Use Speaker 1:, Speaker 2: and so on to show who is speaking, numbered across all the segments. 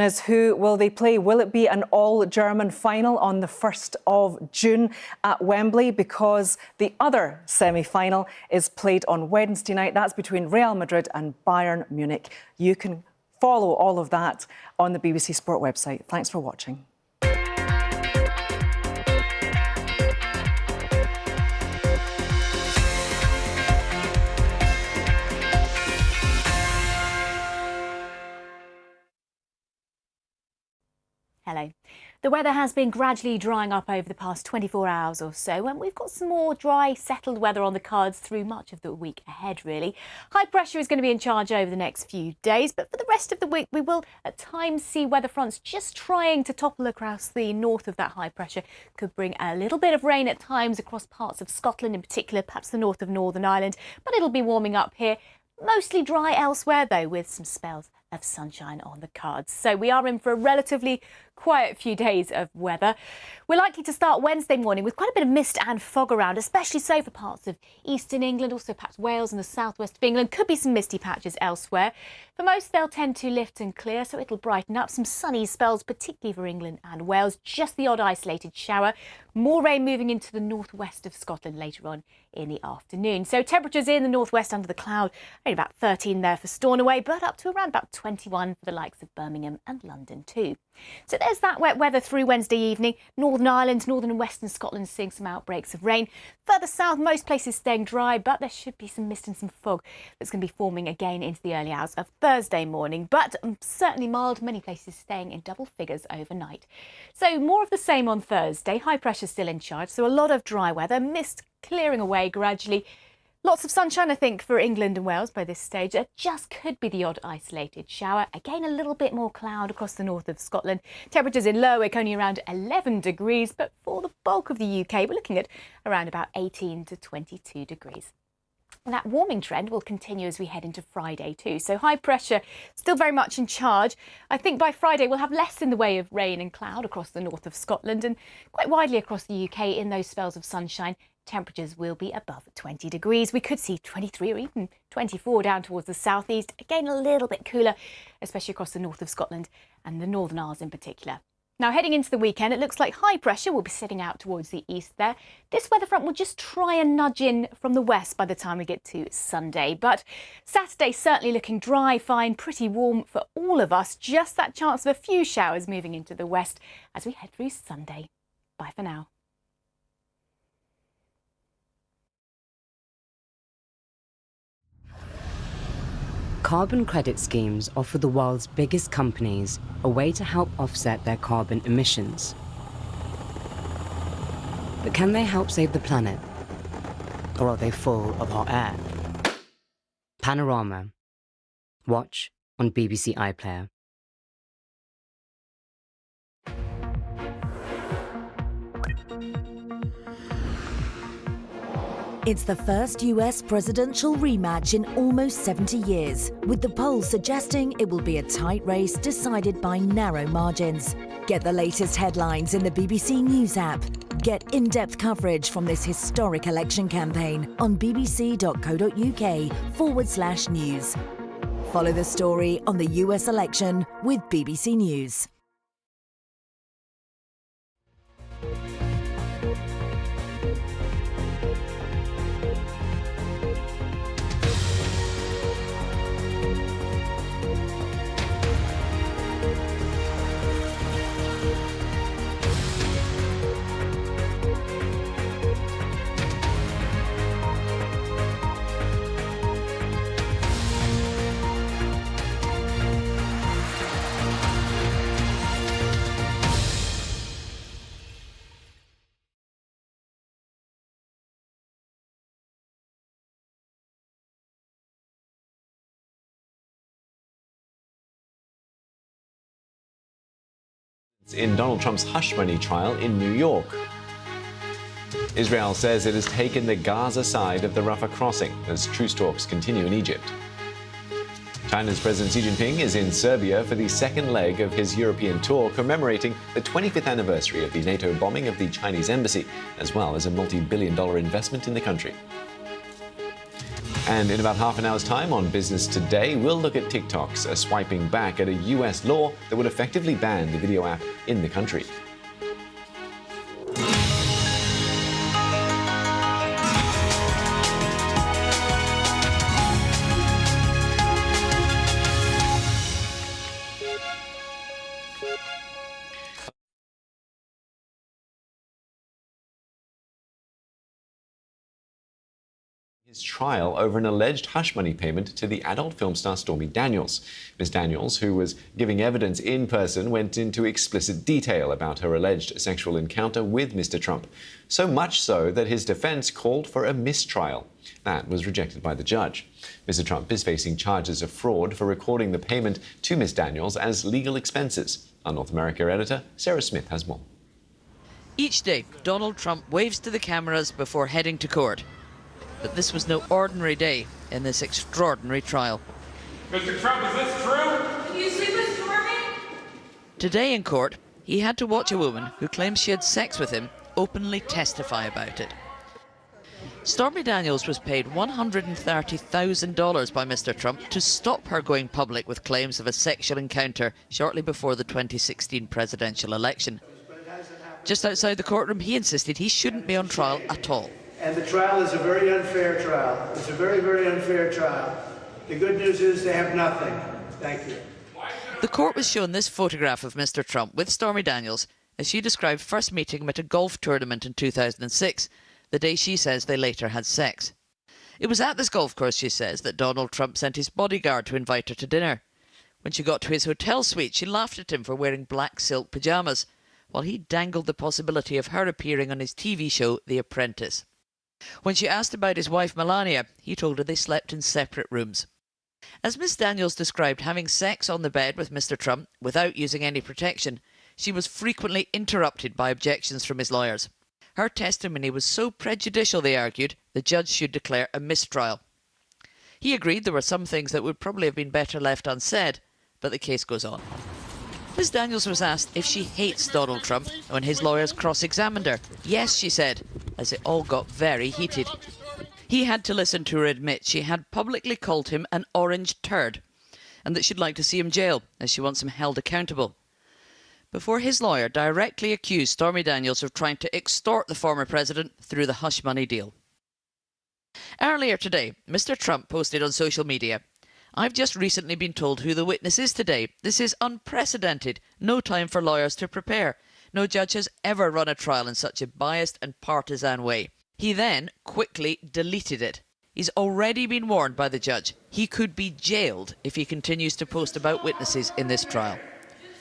Speaker 1: Is who will they play? Will it be an all-German final on the 1st of June at Wembley? Because the other semi-final is played on Wednesday night. That's between Real Madrid and Bayern Munich. You can follow all of that on the BBC Sport website. Thanks for watching.
Speaker 2: Hello. The weather has been gradually drying up over the past 24 hours or so, and we've got some more dry, settled weather on the cards through much of the week ahead, really. High pressure is going to be in charge over the next few days, but for the rest of the week, we will at times see weather fronts just trying to topple across the north of that high pressure. Could bring a little bit of rain at times across parts of Scotland, in particular, perhaps the north of Northern Ireland, but it'll be warming up here. Mostly dry elsewhere, though, with some spells of sunshine on the cards. So we are in for a relatively quiet few days of weather. We're likely to start Wednesday morning with quite a bit of mist and fog around, especially so for parts of eastern England, also perhaps Wales and the southwest of England. Could be some misty patches elsewhere. For most, they'll tend to lift and clear, so it'll brighten up. Some sunny spells, particularly for England and Wales. Just the odd isolated shower. More rain moving into the northwest of Scotland later on in the afternoon. So temperatures in the northwest under the cloud, only about 13 there for Stornoway, but up to around about 21 for the likes of Birmingham and London too. So there's that wet weather through Wednesday evening. Northern Ireland, northern and western Scotland seeing some outbreaks of rain. Further south, most places staying dry, but there should be some mist and some fog that's going to be forming again into the early hours of Thursday morning. But certainly mild, many places staying in double figures overnight. So more of the same on Thursday. High pressure still in charge, so a lot of dry weather, mist clearing away gradually. Lots of sunshine, I think, for England and Wales by this stage. It just could be the odd isolated shower. Again, a little bit more cloud across the north of Scotland. Temperatures in Lerwick only around 11 degrees, but for the bulk of the UK, we're looking at around about 18 to 22 degrees. And that warming trend will continue as we head into Friday too. So high pressure still very much in charge. I think by Friday we'll have less in the way of rain and cloud across the north of Scotland and quite widely across the UK in those spells of sunshine. Temperatures will be above 20 degrees. We could see 23 or even 24 down towards the southeast. Again, a little bit cooler, especially across the north of Scotland and the Northern Isles in particular. Now, heading into the weekend, it looks like high pressure will be sitting out towards the east there. This weather front will just try and nudge in from the west by the time we get to Sunday. But Saturday certainly looking dry, fine, pretty warm for all of us. Just that chance of a few showers moving into the west as we head through Sunday. Bye for now.
Speaker 3: Carbon credit schemes offer the world's biggest companies a way to help offset their carbon emissions. But can they help save the planet? Or are they full of hot air? Panorama. Watch on BBC iPlayer.
Speaker 4: It's the first US presidential rematch in almost 70 years, with the polls suggesting it will be a tight race decided by narrow margins. Get the latest headlines in the BBC News app. Get in-depth coverage from this historic election campaign on bbc.co.uk/news. Follow the story on the US election with BBC News.
Speaker 5: In Donald Trump's hush money trial in New York. Israel says it has taken the Gaza side of the Rafah crossing as truce talks continue in Egypt. China's President Xi Jinping is in Serbia for the second leg of his European tour, commemorating the 25th anniversary of the NATO bombing of the Chinese embassy, as well as a multi-billion-dollar investment in the country. And in about half an hour's time on Business Today, we'll look at TikTok's swiping back at a US law that would effectively ban the video app in the country. His trial over an alleged hush money payment to the adult film star Stormy Daniels. Ms. Daniels, who was giving evidence in person, went into explicit detail about her alleged sexual encounter with Mr. Trump. So much so that his defense called for a mistrial. That was rejected by the judge. Mr. Trump is facing charges of fraud for recording the payment to Ms. Daniels as legal expenses. Our North America editor, Sarah Smith, has more.
Speaker 6: Each day, Donald Trump waves to the cameras before heading to court. But this was no ordinary day in this extraordinary trial.
Speaker 7: Mr. Trump, is this true?
Speaker 8: Can you sleep with Stormy?
Speaker 6: Today in court, he had to watch a woman who claims she had sex with him openly testify about it. Stormy Daniels was paid $130,000 by Mr. Trump to stop her going public with claims of a sexual encounter shortly before the 2016 presidential election. Just outside the courtroom, he insisted he shouldn't be on trial at all.
Speaker 9: And the trial is a very unfair trial. It's a very, very unfair trial. The good news is they have nothing. Thank you.
Speaker 6: The court was shown this photograph of Mr. Trump with Stormy Daniels as she described first meeting him at a golf tournament in 2006, the day she says they later had sex. It was at this golf course, she says, that Donald Trump sent his bodyguard to invite her to dinner. When she got to his hotel suite, she laughed at him for wearing black silk pyjamas, while he dangled the possibility of her appearing on his TV show, The Apprentice. When she asked about his wife Melania, he told her they slept in separate rooms. As Miss Daniels described having sex on the bed with Mr. Trump without using any protection, she was frequently interrupted by objections from his lawyers. Her testimony was so prejudicial, they argued, the judge should declare a mistrial. He agreed there were some things that would probably have been better left unsaid, but the case goes on. Ms. Daniels was asked if she hates Donald Trump when his lawyers cross-examined her. Yes, she said, as it all got very heated. He had to listen to her admit she had publicly called him an orange turd and that she'd like to see him jail as she wants him held accountable. Before his lawyer directly accused Stormy Daniels of trying to extort the former president through the hush money deal. Earlier today, Mr. Trump posted on social media, "I've just recently been told who the witness is today. This is unprecedented. No time for lawyers to prepare. No judge has ever run a trial in such a biased and partisan way." He then quickly deleted it. He's already been warned by the judge. He could be jailed if he continues to post about witnesses in this trial.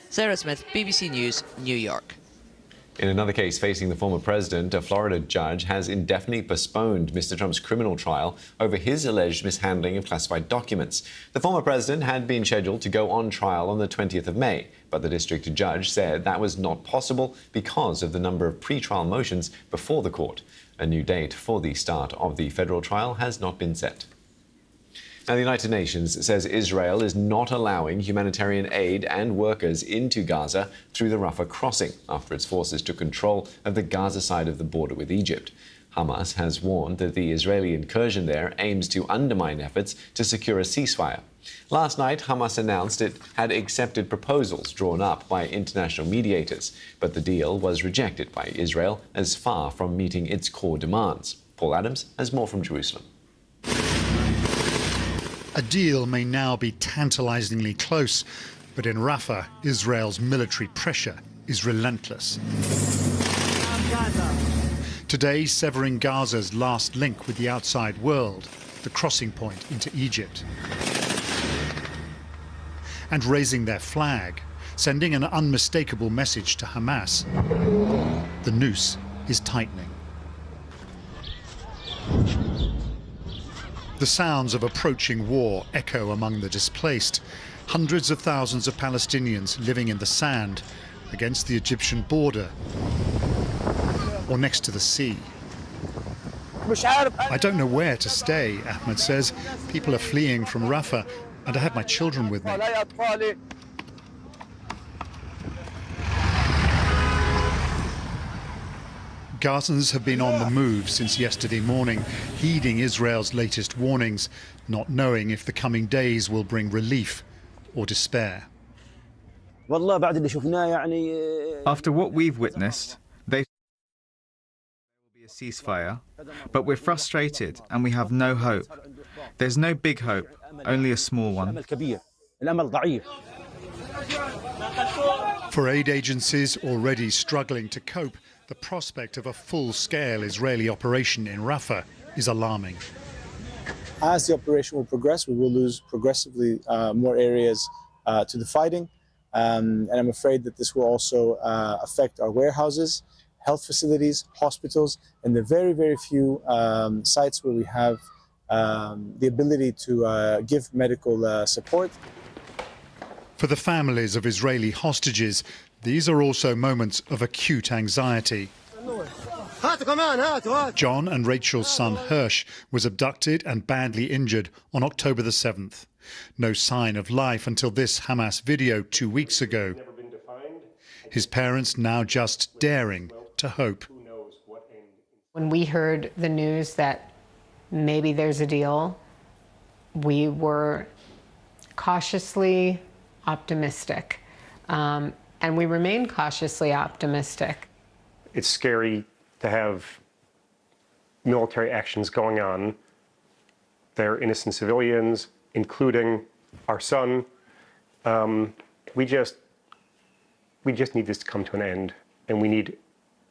Speaker 6: Sarah Smith, BBC News, New York.
Speaker 5: In another case facing the former president, a Florida judge has indefinitely postponed Mr. Trump's criminal trial over his alleged mishandling of classified documents. The former president had been scheduled to go on trial on the 20th of May, but the district judge said that was not possible because of the number of pre-trial motions before the court. A new date for the start of the federal trial has not been set. Now, the United Nations says Israel is not allowing humanitarian aid and workers into Gaza through the Rafah crossing after its forces took control of the Gaza side of the border with Egypt. Hamas has warned that the Israeli incursion there aims to undermine efforts to secure a ceasefire. Last night, Hamas announced it had accepted proposals drawn up by international mediators, but the deal was rejected by Israel as far from meeting its core demands. Paul Adams has more from Jerusalem.
Speaker 10: A deal may now be tantalizingly close, but in Rafah, Israel's military pressure is relentless. Today, severing Gaza's last link with the outside world, the crossing point into Egypt. And raising their flag, sending an unmistakable message to Hamas. The noose is tightening. The sounds of approaching war echo among the displaced. Hundreds of thousands of Palestinians living in the sand against the Egyptian border or next to the sea. I don't know where to stay, Ahmed says. People are fleeing from Rafah, and I have my children with me. Gazans have been on the move since yesterday morning, heeding Israel's latest warnings, not knowing if the coming days will bring relief or despair.
Speaker 8: After what we've witnessed, they will be a ceasefire, but we're frustrated and we have no hope. There's no big hope, only a small one.
Speaker 10: For aid agencies already struggling to cope, the prospect of a full-scale Israeli operation in Rafah is alarming.
Speaker 11: As the operation will progress, we will lose progressively more areas to the fighting. And I'm afraid that this will also affect our warehouses, health facilities, hospitals, and the very, very few sites where we have the ability to give medical support.
Speaker 10: For the families of Israeli hostages, these are also moments of acute anxiety. John and Rachel's son Hirsch was abducted and badly injured on October the 7th. No sign of life until this Hamas video 2 weeks ago. His parents now just daring to hope.
Speaker 12: When we heard the news that maybe there's a deal, we were cautiously optimistic. And we remain cautiously optimistic.
Speaker 13: It's scary to have military actions going on. There are innocent civilians, including our son. We just need this to come to an end, and we need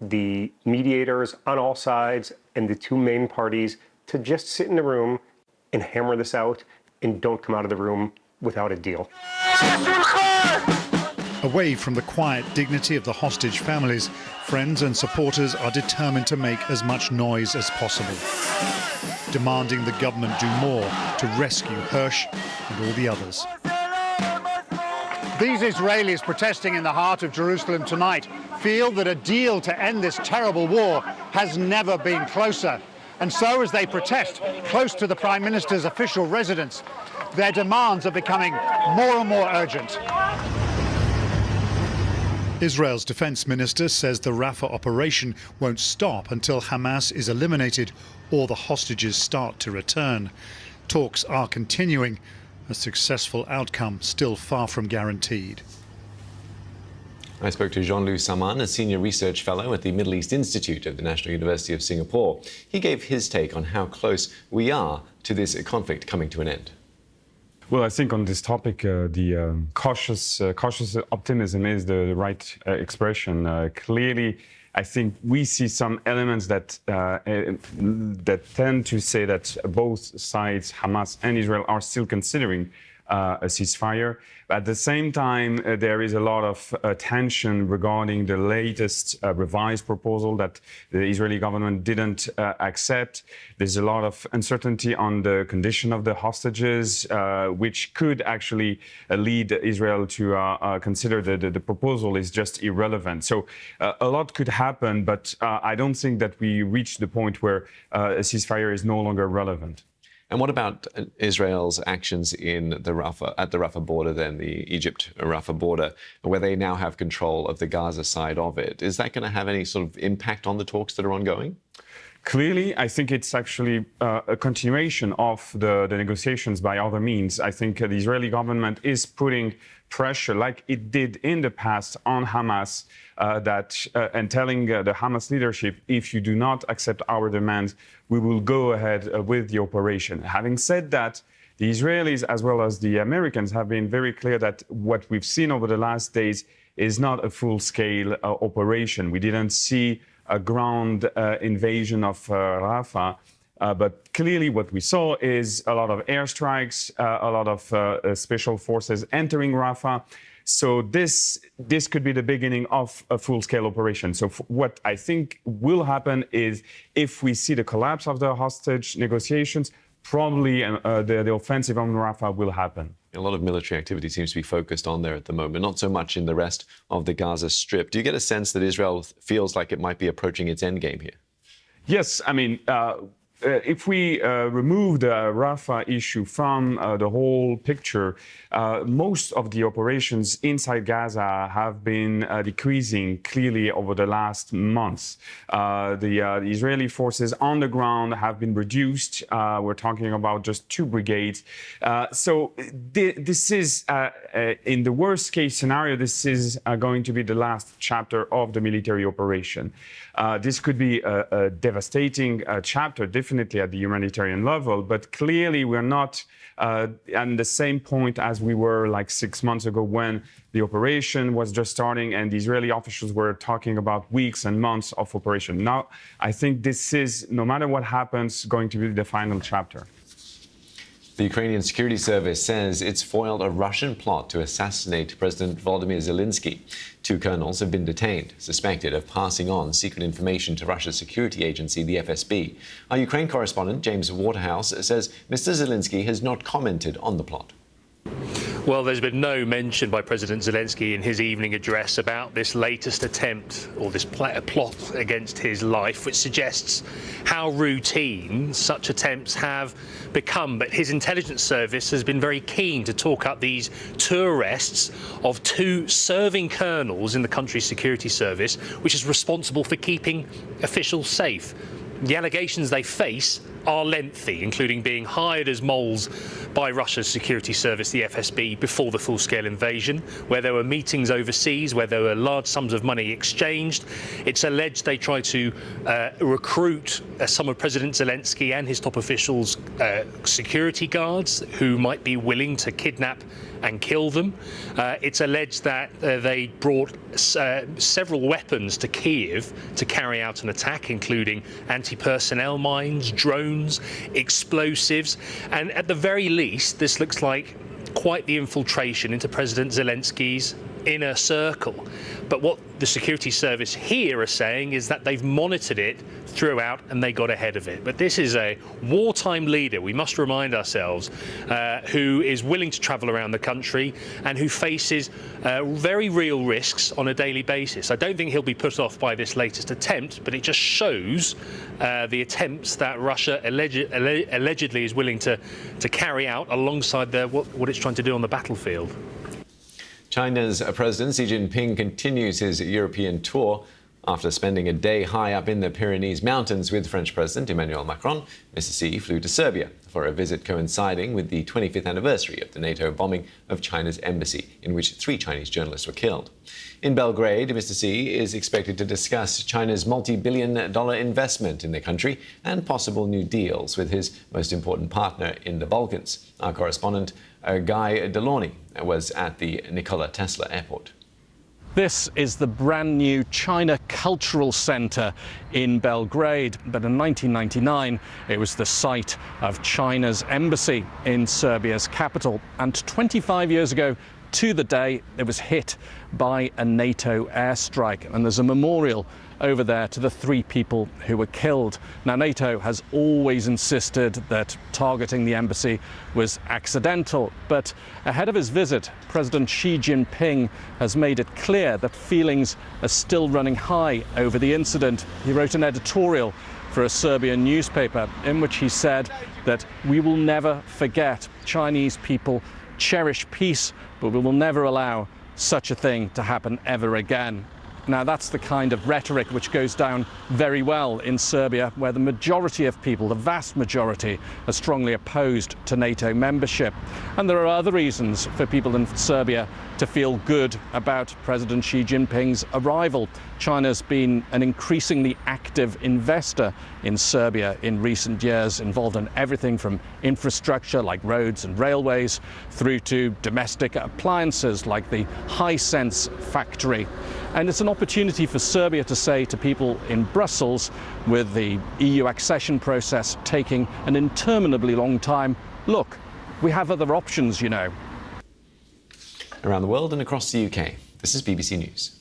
Speaker 13: the mediators on all sides and the two main parties to just sit in the room and hammer this out and don't come out of the room without a deal.
Speaker 10: Away from the quiet dignity of the hostage families, friends and supporters are determined to make as much noise as possible, demanding the government do more to rescue Hirsch and all the others.
Speaker 14: These Israelis protesting in the heart of Jerusalem tonight feel that a deal to end this terrible war has never been closer. And so, as they protest close to the Prime Minister's official residence, their demands are becoming more and more urgent.
Speaker 10: Israel's defense minister says the Rafah operation won't stop until Hamas is eliminated or the hostages start to return. Talks are continuing, a successful outcome still far from guaranteed.
Speaker 5: I spoke to Jean-Louis Saman, a senior research fellow at the Middle East Institute at the National University of Singapore. He gave his take on how close we are to this conflict coming to an end.
Speaker 15: Well, I think on this topic, the cautious optimism is the right expression. Clearly, I think we see some elements that tend to say that both sides, Hamas and Israel, are still considering a ceasefire. At the same time, there is a lot of tension regarding the latest revised proposal that the Israeli government didn't accept. There's a lot of uncertainty on the condition of the hostages, which could actually lead Israel to consider the proposal is just irrelevant. So a lot could happen, but I don't think that we reached the point where a ceasefire is no longer relevant.
Speaker 5: And what about Israel's actions in at the Rafah border, then the Egypt-Rafah border, where they now have control of the Gaza side of it? Is that going to have any sort of impact on the talks that are ongoing?
Speaker 15: Clearly, I think it's actually a continuation of the negotiations by other means. I think the Israeli government is putting pressure, like it did in the past, on Hamas, and telling the Hamas leadership, if you do not accept our demands, we will go ahead with the operation. Having said that, the Israelis as well as the Americans have been very clear that what we've seen over the last days is not a full-scale operation. We didn't see a ground invasion of Rafah. But clearly what we saw is a lot of airstrikes, a lot of special forces entering Rafah. So this could be the beginning of a full-scale operation. So what I think will happen is if we see the collapse of the hostage negotiations, probably the offensive on Rafah will happen.
Speaker 5: A lot of military activity seems to be focused on there at the moment, not so much in the rest of the Gaza Strip. Do you get a sense that Israel feels like it might be approaching its endgame here?
Speaker 15: Yes, I mean, if we remove the Rafah issue from the whole picture, most of the operations inside Gaza have been decreasing clearly over the last months. The Israeli forces on the ground have been reduced. We're talking about just 2 brigades. So this is, in the worst case scenario, this is going to be the last chapter of the military operation. This could be a devastating chapter, definitely at the humanitarian level, but clearly we're not at the same point as we were like 6 months ago when the operation was just starting and the Israeli officials were talking about weeks and months of operation. Now, I think this is, no matter what happens, going to be the final chapter.
Speaker 5: The Ukrainian Security Service says it's foiled a Russian plot to assassinate President Volodymyr Zelensky. 2 colonels have been detained, suspected of passing on secret information to Russia's security agency, the FSB. Our Ukraine correspondent, James Waterhouse, says Mr. Zelensky has not commented on the plot.
Speaker 16: Well, there's been no mention by President Zelensky in his evening address about this latest attempt or this plot against his life, which suggests how routine such attempts have become. But his intelligence service has been very keen to talk up these 2 arrests of 2 serving colonels in the country's security service, which is responsible for keeping officials safe. The allegations they face are lengthy, including being hired as moles by Russia's security service, the FSB, before the full-scale invasion, where there were meetings overseas, where there were large sums of money exchanged. It's alleged they tried to recruit some of President Zelensky and his top officials' security guards who might be willing to kidnap and kill them. It's alleged that they brought several weapons to Kyiv to carry out an attack, including anti-personnel mines, drones, explosives, and at the very least, this looks like quite the infiltration into President Zelensky's inner circle. But what the security service here are saying is that they've monitored it throughout and they got ahead of it. But this is a wartime leader, we must remind ourselves, who is willing to travel around the country and who faces very real risks on a daily basis. I don't think he'll be put off by this latest attempt, but it just shows the attempts that Russia allegedly is willing to carry out alongside what it's trying to do on the battlefield.
Speaker 5: China's President Xi Jinping continues his European tour. After spending a day high up in the Pyrenees Mountains with French President Emmanuel Macron, Mr. Xi flew to Serbia for a visit coinciding with the 25th anniversary of the NATO bombing of China's embassy, in which 3 Chinese journalists were killed. In Belgrade, Mr. Xi is expected to discuss China's multi-billion-dollar investment in the country and possible new deals with his most important partner in the Balkans. Our correspondent, Guy Delaunay, was at the Nikola Tesla Airport.
Speaker 17: This is the brand new China Cultural Center in Belgrade, but in 1999 it was the site of China's embassy in Serbia's capital, and 25 years ago to the day it was hit by a NATO airstrike, and there's a memorial over there to the 3 people who were killed. Now, NATO has always insisted that targeting the embassy was accidental, but ahead of his visit, President Xi Jinping has made it clear that feelings are still running high over the incident. He wrote an editorial for a Serbian newspaper in which he said that we will never forget. Chinese people cherish peace, but we will never allow such a thing to happen ever again. Now, that's the kind of rhetoric which goes down very well in Serbia, where the majority of people, the vast majority, are strongly opposed to NATO membership. And there are other reasons for people in Serbia to feel good about President Xi Jinping's arrival. China's been an increasingly active investor in Serbia in recent years, involved in everything from infrastructure like roads and railways through to domestic appliances like the Hisense factory. And it's an opportunity for Serbia to say to people in Brussels, with the EU accession process taking an interminably long time, look, we have other options, you know.
Speaker 5: Around the world and across the UK, this is BBC News.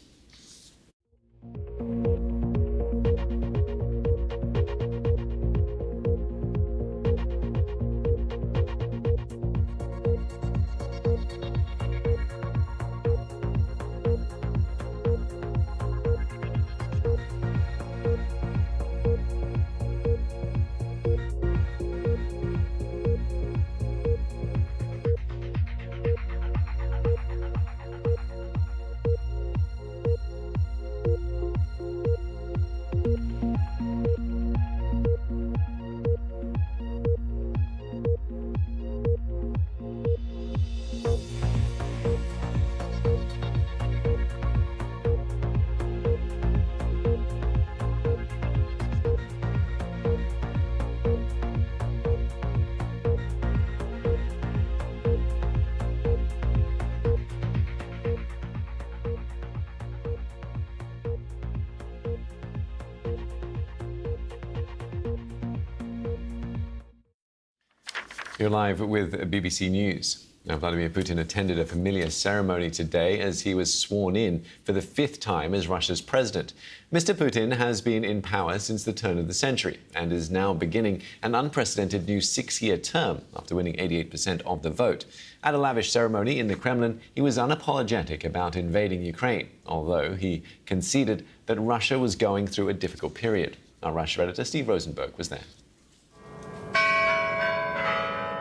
Speaker 5: You're live with BBC News. Now, Vladimir Putin attended a familiar ceremony today as he was sworn in for the 5th time as Russia's president. Mr. Putin has been in power since the turn of the century and is now beginning an unprecedented new 6-year term after winning 88% of the vote. At a lavish ceremony in the Kremlin, he was unapologetic about invading Ukraine, although he conceded that Russia was going through a difficult period. Our Russia editor Steve Rosenberg was there.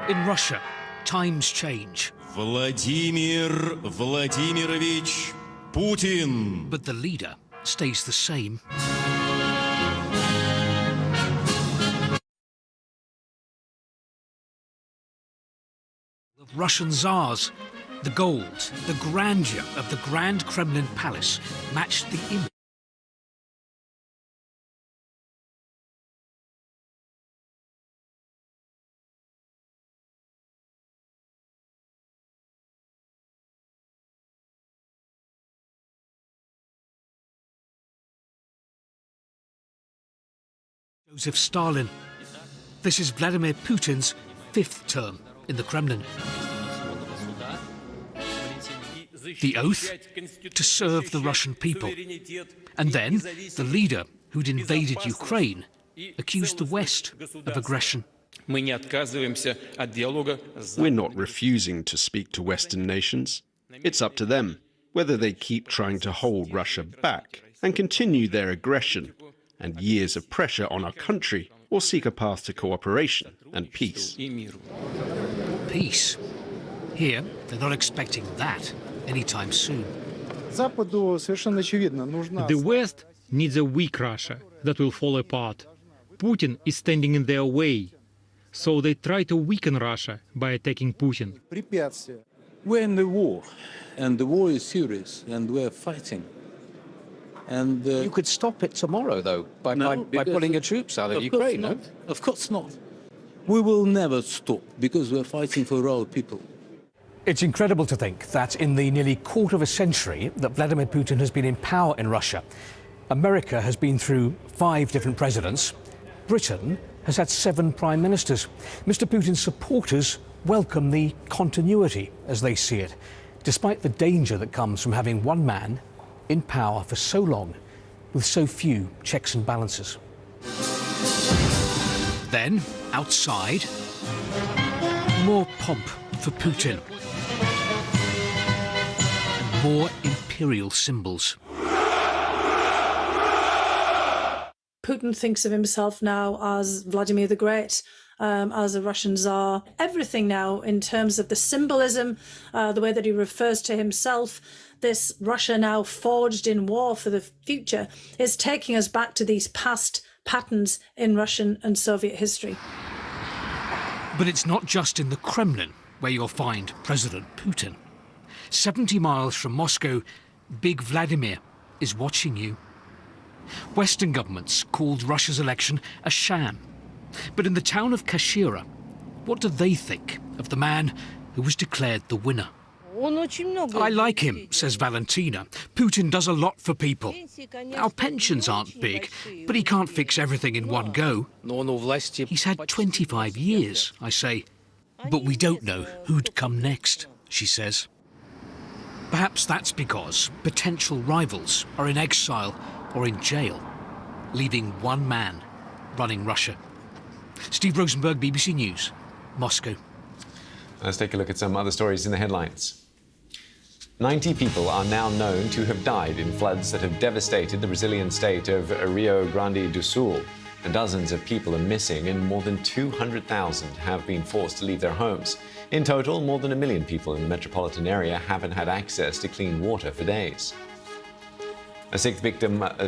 Speaker 18: In Russia, times change.
Speaker 19: Vladimir Vladimirovich Putin.
Speaker 18: But the leader stays the same. The Russian Tsars, the gold, the grandeur of the Grand Kremlin Palace matched the image. Joseph Stalin. This is Vladimir Putin's 5th term in the Kremlin. The oath? To serve the Russian people. And then, the leader who'd invaded Ukraine accused the West of aggression.
Speaker 20: We're not refusing to speak to Western nations. It's up to them whether they keep trying to hold Russia back and continue their aggression and years of pressure on our country, or seek a path to cooperation and peace.
Speaker 18: Peace? Here, they're not expecting that anytime soon.
Speaker 21: The West needs a weak Russia that will fall apart. Putin is standing in their way, so they try to weaken Russia by attacking Putin.
Speaker 22: We're in the war, and the war is serious, and we're fighting. And
Speaker 23: you could stop it tomorrow, though, by pulling your troops out of Ukraine, no?
Speaker 22: Of course not. We will never stop, because we're fighting for our people.
Speaker 18: It's incredible to think that in the nearly quarter of a century that Vladimir Putin has been in power in Russia, America has been through 5 different presidents. Britain has had 7 prime ministers. Mr. Putin's supporters welcome the continuity, as they see it, despite the danger that comes from having one man in power for so long, with so few checks and balances. Then, outside, more pomp for Putin. And more imperial symbols.
Speaker 24: Putin thinks of himself now as Vladimir the Great, as a Russian Tsar. Everything now, in terms of the symbolism, the way that he refers to himself, this Russia now forged in war for the future, is taking us back to these past patterns in Russian and Soviet history.
Speaker 18: But it's not just in the Kremlin where you'll find President Putin. 70 miles from Moscow, Big Vladimir is watching you. Western governments called Russia's election a sham. But in the town of Kashira, what do they think of the man who was declared the winner? I like him, says Valentina. Putin does a lot for people. Our pensions aren't big, but he can't fix everything in one go. He's had 25 years, I say. But we don't know who'd come next, she says. Perhaps that's because potential rivals are in exile or in jail, leaving one man running Russia. Steve Rosenberg, BBC News, Moscow.
Speaker 5: Let's take a look at some other stories in the headlines. 90 people are now known to have died in floods that have devastated the Brazilian state of Rio Grande do Sul. And dozens of people are missing and more than 200,000 have been forced to leave their homes. In total, more than 1 million people in the metropolitan area haven't had access to clean water for days. A 6th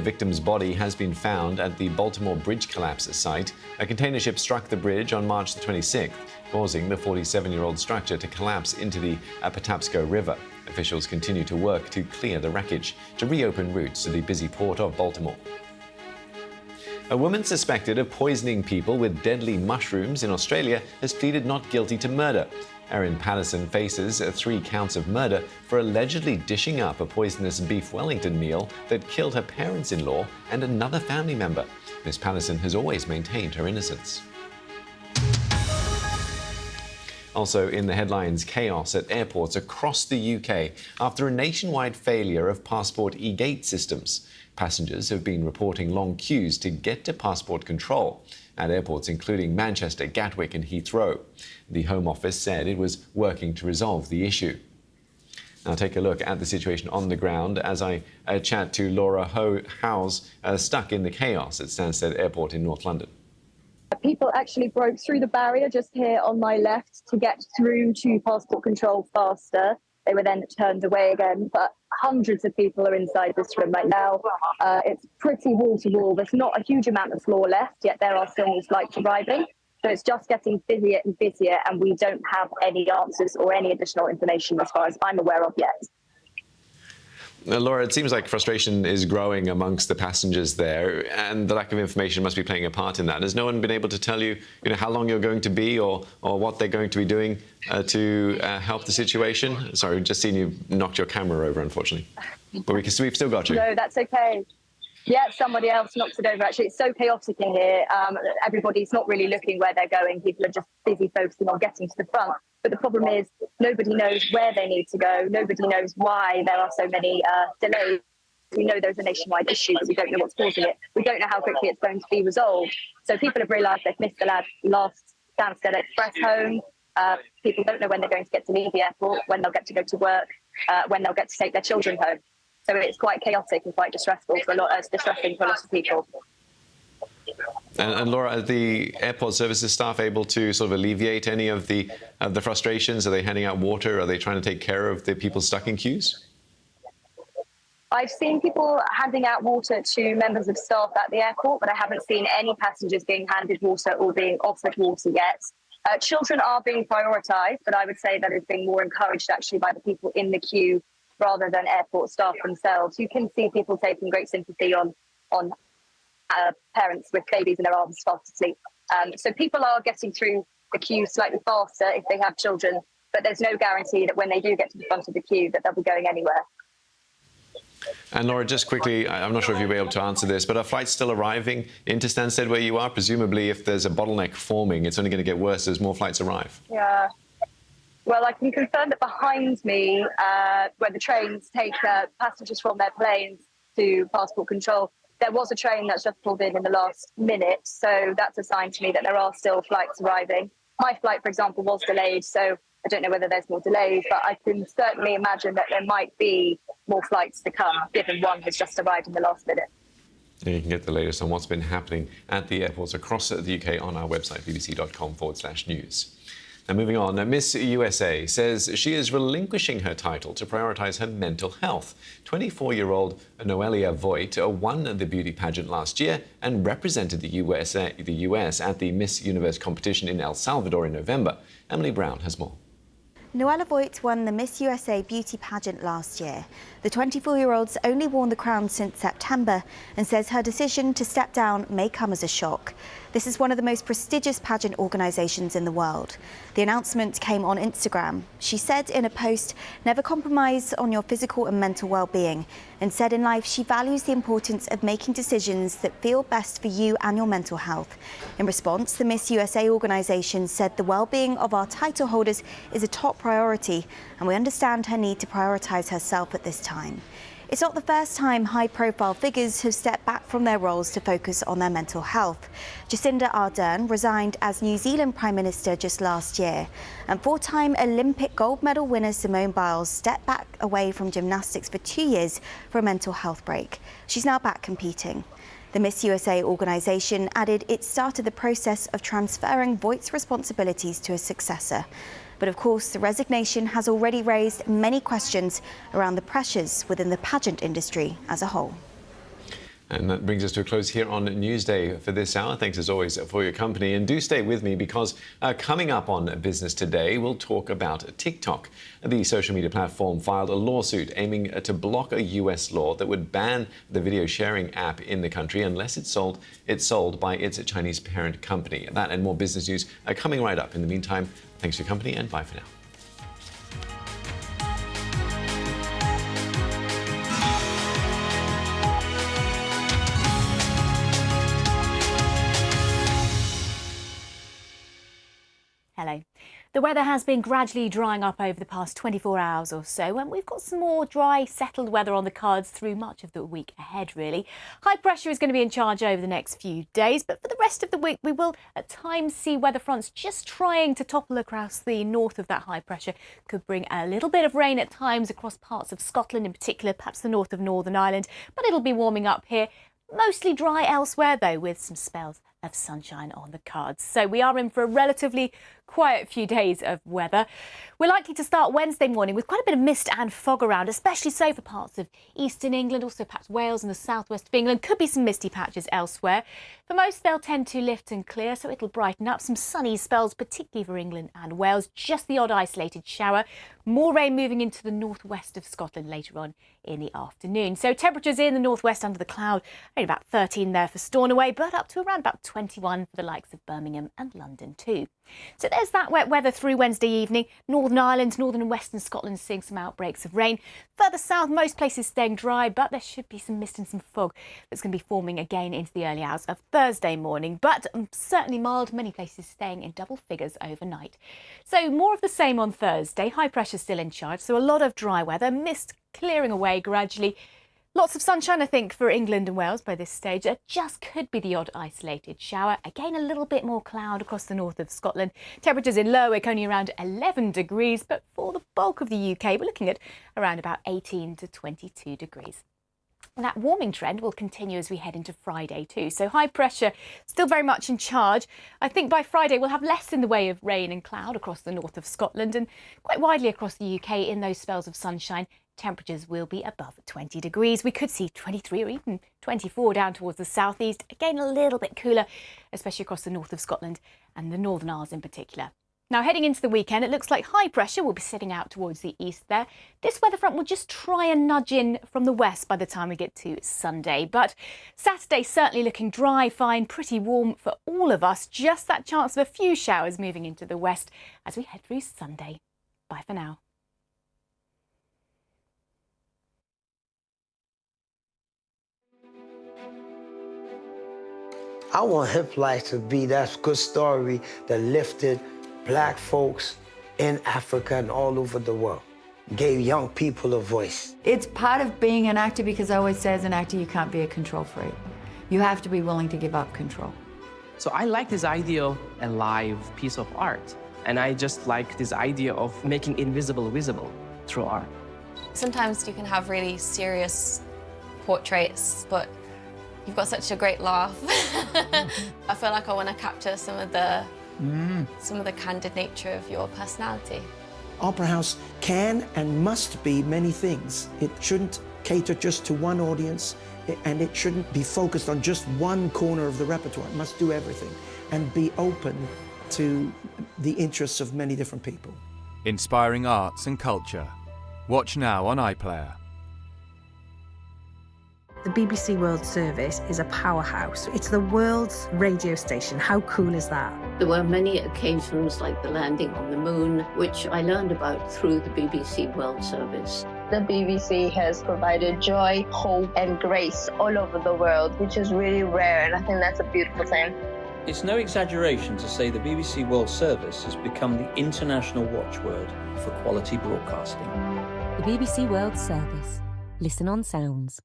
Speaker 5: victim's body has been found at the Baltimore bridge collapse site. A container ship struck the bridge on March the 26th, causing the 47-year-old structure to collapse into the Patapsco River. Officials continue to work to clear the wreckage to reopen routes to the busy port of Baltimore. A woman suspected of poisoning people with deadly mushrooms in Australia has pleaded not guilty to murder. Erin Patterson faces 3 counts of murder for allegedly dishing up a poisonous beef Wellington meal that killed her parents-in-law and another family member. Miss Patterson has always maintained her innocence. Also in the headlines, chaos at airports across the UK after a nationwide failure of passport e-gate systems. Passengers have been reporting long queues to get to passport control at airports including Manchester, Gatwick and Heathrow. The Home Office said it was working to resolve the issue. Now take a look at the situation on the ground as I chat to Laura Howes, stuck in the chaos at Stansted Airport in North London.
Speaker 1: People actually broke through the barrier just here on my left to get through to passport control faster. They were then turned away again, but hundreds of people are inside this room right now. It's pretty wall to wall. There's not a huge amount of floor left, yet there are still more flights arriving. So it's just getting busier and busier, and we don't have any answers or any additional information as far as I'm aware of yet.
Speaker 5: Laura, it seems like frustration is growing amongst the passengers there, and the lack of information must be playing a part in that. Has no one been able to tell you, how long you're going to be or what they're going to be doing to help the situation? Sorry, we've just seen you knocked your camera over, unfortunately. But we've still got you.
Speaker 1: No, that's okay. Yeah, somebody else knocks it over. Actually, it's so chaotic in here. Everybody's not really looking where they're going. People are just busy focusing on getting to the front. But the problem is nobody knows where they need to go. Nobody knows why there are so many delays. We know there's a nationwide issue, but we don't know what's causing it. We don't know how quickly it's going to be resolved. So people have realised they've missed the last Stansted Express home. People don't know when they're going to get to leave the airport, when they'll get to go to work, when they'll get to take their children home. So it's quite chaotic and quite distressing for a lot of people.
Speaker 5: And Laura, are the airport services staff able to sort of alleviate any of the frustrations? Are they handing out water? Are they trying to take care of the people stuck in queues?
Speaker 1: I've seen people handing out water to members of staff at the airport, but I haven't seen any passengers being handed water or being offered water yet. Children are being prioritised, but I would say that it's being more encouraged actually by the people in the queue rather than airport staff themselves. You can see people taking great sympathy on parents with babies in their arms fast asleep. So people are getting through the queue slightly faster if they have children, but there's no guarantee that when they do get to the front of the queue that they'll be going anywhere.
Speaker 5: And Laura, just quickly, I'm not sure if you'll be able to answer this, but are flights still arriving into Stansted where you are? Presumably, if there's a bottleneck forming, it's only going to get worse as more flights arrive.
Speaker 1: Yeah. Well, I can confirm that behind me, where the trains take passengers from their planes to passport control, there was a train that's just pulled in the last minute. So that's a sign to me that there are still flights arriving. My flight, for example, was delayed, so I don't know whether there's more delays, but I can certainly imagine that there might be more flights to come, given one has just arrived in the last minute.
Speaker 5: And you can get the latest on what's been happening at the airports across the UK on our website, bbc.com/news. Now, moving on, Miss USA says she is relinquishing her title to prioritise her mental health. 24-year-old Noelia Voigt won the beauty pageant last year and represented the US at the Miss Universe competition in El Salvador in November. Emily Brown has more.
Speaker 2: Noelia Voigt won the Miss USA beauty pageant last year. The 24-year-old's only worn the crown since September and says her decision to step down may come as a shock. This is one of the most prestigious pageant organisations in the world. The announcement came on Instagram. She said in a post, "Never compromise on your physical and mental well-being," and said in life she values the importance of making decisions that feel best for you and your mental health. In response, the Miss USA organisation said the well-being of our title holders is a top priority, and we understand her need to prioritise herself at this time. It's not the first time high-profile figures have stepped back from their roles to focus on their mental health. Jacinda Ardern resigned as New Zealand Prime Minister just last year, and four-time Olympic gold medal winner Simone Biles stepped back away from gymnastics for 2 years for a mental health break. She's now back competing. The Miss USA organisation added it started the process of transferring Voigt's responsibilities to a successor. But of course, the resignation has already raised many questions around the pressures within the pageant industry as a whole.
Speaker 5: And that brings us to a close here on Newsday for this hour. Thanks as always for your company. And do stay with me because coming up on Business Today, we'll talk about TikTok. The social media platform filed a lawsuit aiming to block a US law that would ban the video sharing app in the country unless it's sold by its Chinese parent company. That and more business news are coming right up. In the meantime, thanks for your company and bye for now.
Speaker 3: Hello. The weather has been gradually drying up over the past 24 hours or so, and we've got some more dry, settled weather on the cards through much of the week ahead, really. High pressure is going to be in charge over the next few days, but for the rest of the week, we will at times see weather fronts just trying to topple across the north of that high pressure. Could bring a little bit of rain at times across parts of Scotland in particular, perhaps the north of Northern Ireland, but it'll be warming up here. Mostly dry elsewhere, though, with some spells of sunshine on the cards. So we are in for a relatively quiet few days of weather. We're likely to start Wednesday morning with quite a bit of mist and fog around, especially so for parts of eastern England, also perhaps Wales and the southwest of England. Could be some misty patches elsewhere. For most, they'll tend to lift and clear, so it'll brighten up. Some sunny spells, particularly for England and Wales. Just the odd isolated shower. More rain moving into the northwest of Scotland later on in the afternoon. So temperatures in the northwest under the cloud, only about 13 there for Stornoway, but up to around about 21 for the likes of Birmingham and London too. So there's that wet weather through Wednesday evening. Northern Ireland, northern and western Scotland seeing some outbreaks of rain. Further south, most places staying dry, but there should be some mist and some fog that's going to be forming again into the early hours of Thursday morning. But certainly mild, many places staying in double figures overnight. So more of the same on Thursday. High pressure still in charge, so a lot of dry weather, mist clearing away gradually. Lots of sunshine, I think, for England and Wales by this stage. It just could be the odd isolated shower. Again, a little bit more cloud across the north of Scotland. Temperatures in Lerwick only around 11 degrees, but for the bulk of the UK, we're looking at around about 18 to 22 degrees. And that warming trend will continue as we head into Friday too. So high pressure still very much in charge. I think by Friday we'll have less in the way of rain and cloud across the north of Scotland and quite widely across the UK in those spells of sunshine. Temperatures will be above 20 degrees. We could see 23 or even 24 down towards the southeast. Again, a little bit cooler, especially across the north of Scotland and the Northern Isles in particular. Now, heading into the weekend, it looks like high pressure will be sitting out towards the east there. This weather front will just try and nudge in from the west by the time we get to Sunday. But Saturday certainly looking dry, fine, pretty warm for all of us. Just that chance of a few showers moving into the west as we head through Sunday. Bye for now.
Speaker 4: I want Hip Life to be that good story that lifted Black folks in Africa and all over the world, gave young people a voice.
Speaker 7: It's part of being an actor because I always say as an actor, you can't be a control freak. You have to be willing to give up control.
Speaker 9: So I like this idea of a live piece of art. And I just like this idea of making invisible visible through art.
Speaker 25: Sometimes you can have really serious portraits, but you've got such a great laugh. I feel like I want to capture some of the candid nature of your personality.
Speaker 26: Opera House can and must be many things. It shouldn't cater just to one audience, and it shouldn't be focused on just one corner of the repertoire. It must do everything and be open to the interests of many different people.
Speaker 27: Inspiring arts and culture. Watch now on iPlayer.
Speaker 28: The BBC World Service is a powerhouse. It's the world's radio station. How cool is that?
Speaker 29: There were many occasions like the landing on the moon, which I learned about through the BBC World Service.
Speaker 30: The BBC has provided joy, hope, and grace all over the world, which is really rare, and I think that's a beautiful thing.
Speaker 31: It's no exaggeration to say the BBC World Service has become the international watchword for quality broadcasting.
Speaker 32: The BBC World Service. Listen on Sounds.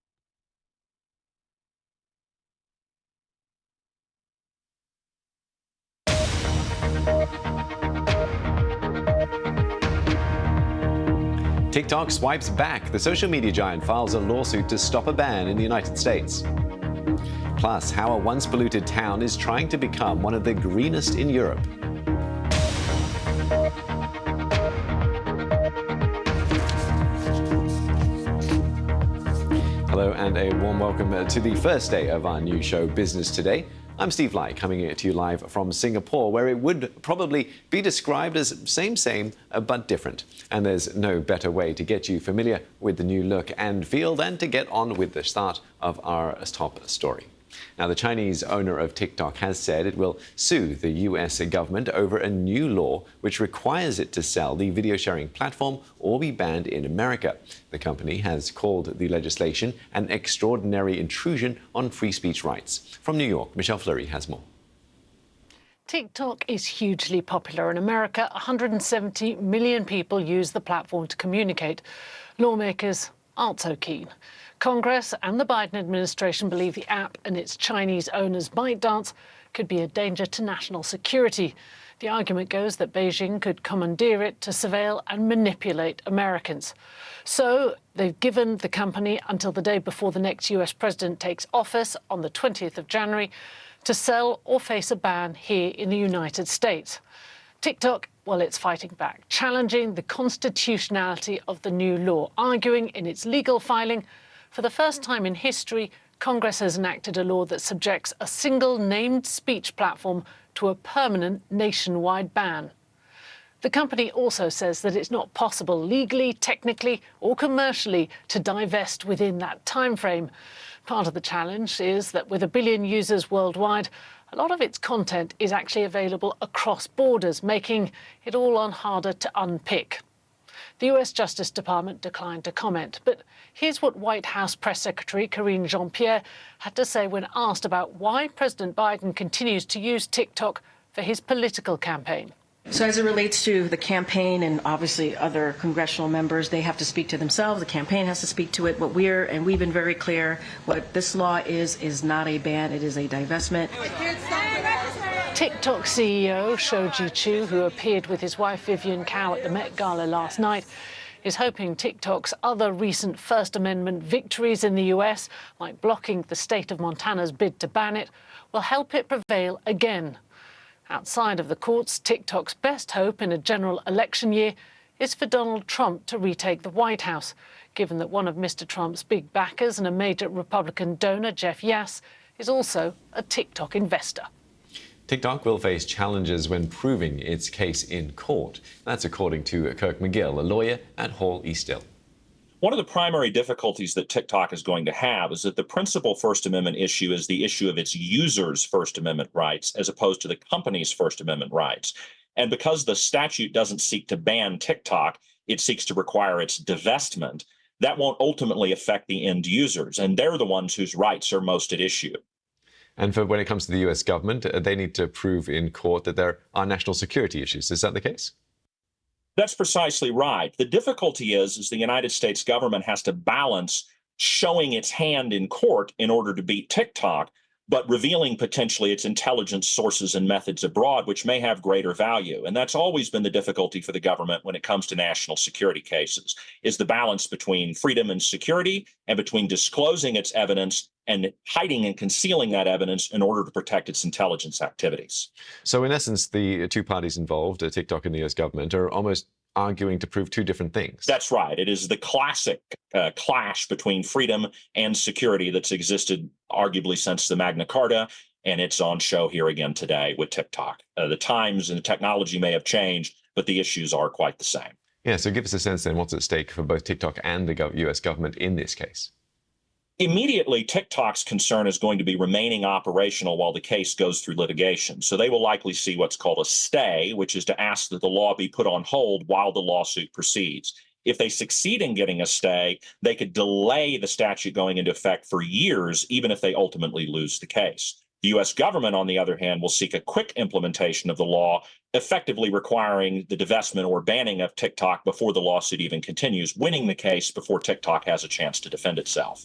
Speaker 5: TikTok swipes back. The social media giant files a lawsuit to stop a ban in the United States. Plus, how a once polluted town is trying to become one of the greenest in Europe. Hello and a warm welcome to the first day of our new show, Business Today. I'm Steve Lai, coming to you live from Singapore, where it would probably be described as same, but different. And there's no better way to get you familiar with the new look and feel than to get on with the start of our top story. Now, the Chinese owner of TikTok has said it will sue the US government over a new law which requires it to sell the video sharing platform or be banned in America. The company has called the legislation an extraordinary intrusion on free speech rights. From New York, Michelle Fleury has more.
Speaker 6: TikTok is hugely popular in America. 170 million people use the platform to communicate. Lawmakers aren't so keen. Congress and the Biden administration believe the app and its Chinese owners ByteDance could be a danger to national security. The argument goes that Beijing could commandeer it to surveil and manipulate Americans. So they've given the company until the day before the next US president takes office on the 20th of January to sell or face a ban here in the United States. TikTok, well, it's fighting back, challenging the constitutionality of the new law, arguing in its legal filing, for the first time in history, Congress has enacted a law that subjects a single named speech platform to a permanent nationwide ban. The company also says that it's not possible legally, technically or commercially to divest within that timeframe. Part of the challenge is that with 1 billion users worldwide, a lot of its content is actually available across borders, making it all on harder to unpick. The US Justice Department declined to comment, but here's what White House Press Secretary Karine Jean-Pierre had to say when asked about why President Biden continues to use TikTok for his political campaign.
Speaker 8: So as it relates to the campaign and obviously other congressional members, they have to speak to themselves. The campaign has to speak to it. We've been very clear, what this law is not a ban, it is a divestment.
Speaker 6: TikTok CEO Shou Ji, who appeared with his wife Vivian Cao at the Met Gala last night, is hoping TikTok's other recent First Amendment victories in the US, like blocking the state of Montana's bid to ban it, will help it prevail again. Outside of the courts, TikTok's best hope in a general election year is for Donald Trump to retake the White House, given that one of Mr. Trump's big backers and a major Republican donor, Jeff Yass, is also a TikTok investor.
Speaker 5: TikTok will face challenges when proving its case in court. That's according to Kirk McGill, a lawyer at Hall Eastill.
Speaker 10: One of the primary difficulties that TikTok is going to have is that the principal First Amendment issue is the issue of its users' First Amendment rights as opposed to the company's First Amendment rights. And because the statute doesn't seek to ban TikTok, it seeks to require its divestment. That won't ultimately affect the end users, and they're the ones whose rights are most at issue.
Speaker 5: And for when it comes to the US government, they need to prove in court that there are national security issues. Is that the case?
Speaker 10: That's precisely right. The difficulty is the United States government has to balance showing its hand in court in order to beat TikTok, but revealing potentially its intelligence sources and methods abroad, which may have greater value. And that's always been the difficulty for the government when it comes to national security cases, is the balance between freedom and security and between disclosing its evidence and hiding and concealing that evidence in order to protect its intelligence activities.
Speaker 5: So in essence, the two parties involved, TikTok and the US government, are almost arguing to prove two different things.
Speaker 10: That's right. It is the classic clash between freedom and security that's existed arguably since the Magna Carta, and it's on show here again today with TikTok. The times and the technology may have changed, but the issues are quite the same.
Speaker 5: Yeah, so give us a sense then, what's at stake for both TikTok and the US government in this case?
Speaker 10: Immediately, TikTok's concern is going to be remaining operational while the case goes through litigation. So they will likely see what's called a stay, which is to ask that the law be put on hold while the lawsuit proceeds. If they succeed in getting a stay, they could delay the statute going into effect for years, even if they ultimately lose the case. The U.S. government, on the other hand, will seek a quick implementation of the law, effectively requiring the divestment or banning of TikTok before the lawsuit even continues, winning the case before TikTok has a chance to defend itself.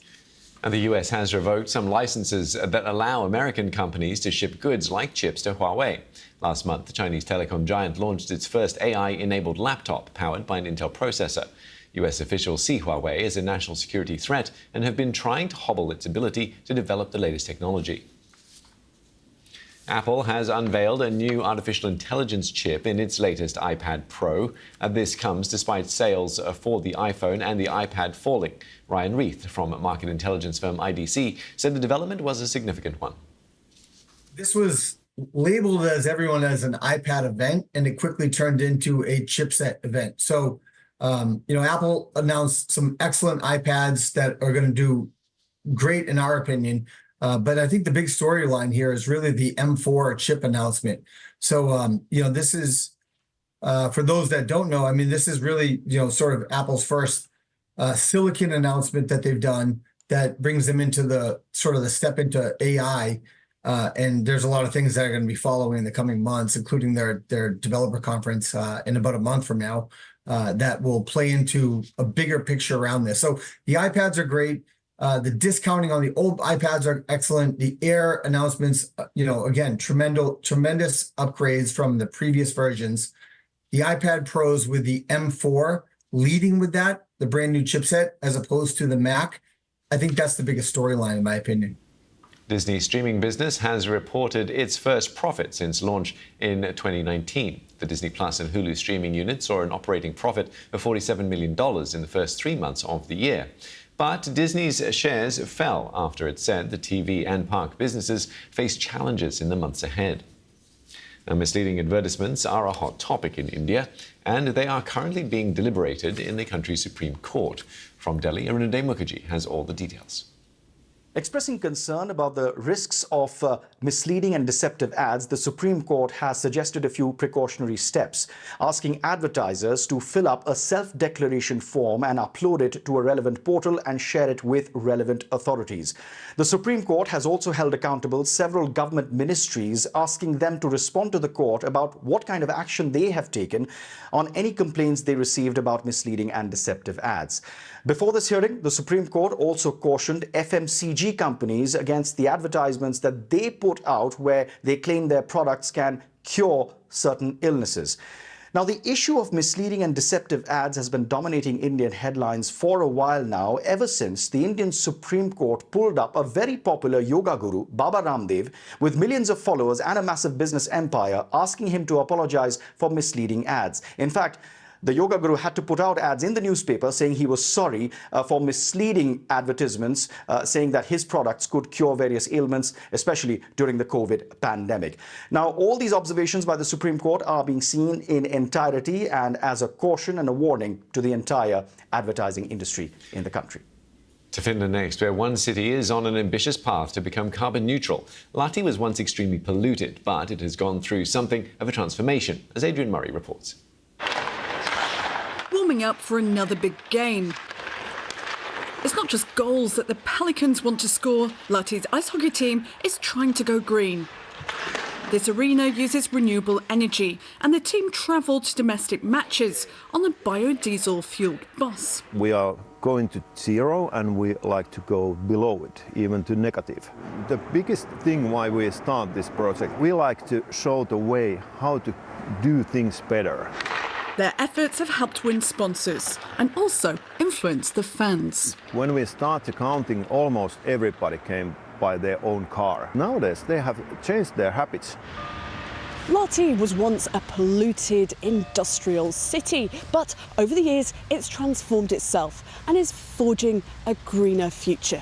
Speaker 5: And the US has revoked some licenses that allow American companies to ship goods like chips to Huawei. Last month, the Chinese telecom giant launched its first AI-enabled laptop powered by an Intel processor. US officials see Huawei as a national security threat and have been trying to hobble its ability to develop the latest technology. Apple has unveiled a new artificial intelligence chip in its latest iPad Pro. This comes despite sales for the iPhone and the iPad falling. Ryan Reith from market intelligence firm IDC said the development was a significant one.
Speaker 11: This was labeled as everyone as an iPad event, and it quickly turned into a chipset event. So, Apple announced some excellent iPads that are going to do great in our opinion. But I think the big storyline here is really the M4 chip announcement. So, this is, for those that don't know, I mean, this is really, sort of Apple's first silicon announcement that they've done that brings them into the sort of the step into AI. And there's a lot of things that are going to be following in the coming months, including their developer conference in about a month from now, that will play into a bigger picture around this. So the iPads are great. The discounting on the old iPads are excellent. The Air announcements, again, tremendous upgrades from the previous versions. The iPad Pros with the M4 leading with that, the brand new chipset, as opposed to the Mac. I think that's the biggest storyline, in my opinion.
Speaker 5: Disney's streaming business has reported its first profit since launch in 2019. The Disney Plus and Hulu streaming unit saw an operating profit of $47 million in the first 3 months of the year. But Disney's shares fell after it said the TV and park businesses face challenges in the months ahead. Now, misleading advertisements are a hot topic in India, and they are currently being deliberated in the country's Supreme Court. From Delhi, Arunadhay Mukherjee has all the details.
Speaker 12: Expressing concern about the risks of misleading and deceptive ads, the Supreme Court has suggested a few precautionary steps, asking advertisers to fill up a self-declaration form and upload it to a relevant portal and share it with relevant authorities. The Supreme Court has also held accountable several government ministries, asking them to respond to the court about what kind of action they have taken on any complaints they received about misleading and deceptive ads. Before this hearing, the Supreme Court also cautioned FMCG companies against the advertisements that they put out where they claim their products can cure certain illnesses. Now, the issue of misleading and deceptive ads has been dominating Indian headlines for a while now, ever since the Indian Supreme Court pulled up a very popular yoga guru, Baba Ramdev, with millions of followers and a massive business empire, asking him to apologize for misleading ads. In fact, the yoga guru had to put out ads in the newspaper saying he was sorry for misleading advertisements, saying that his products could cure various ailments, especially during the COVID pandemic. Now, all these observations by the Supreme Court are being seen in entirety and as a caution and a warning to the entire advertising industry in the country.
Speaker 5: To Finland next, where one city is on an ambitious path to become carbon neutral. Lahti was once extremely polluted, but it has gone through something of a transformation, as Adrian Murray reports.
Speaker 13: Warming up for another big game. It's not just goals that the Pelicans want to score. Lahti's ice hockey team is trying to go green. This arena uses renewable energy, and the team travelled to domestic matches on a biodiesel-fuelled bus.
Speaker 14: We are going to zero, and we like to go below it, even to negative. The biggest thing why we start this project, we like to show the way how to do things better.
Speaker 13: Their efforts have helped win sponsors and also influence the fans.
Speaker 14: When we started counting, almost everybody came by their own car. Nowadays, they have changed their habits.
Speaker 15: Lahti was once a polluted industrial city, but over the years, it's transformed itself and is forging a greener future.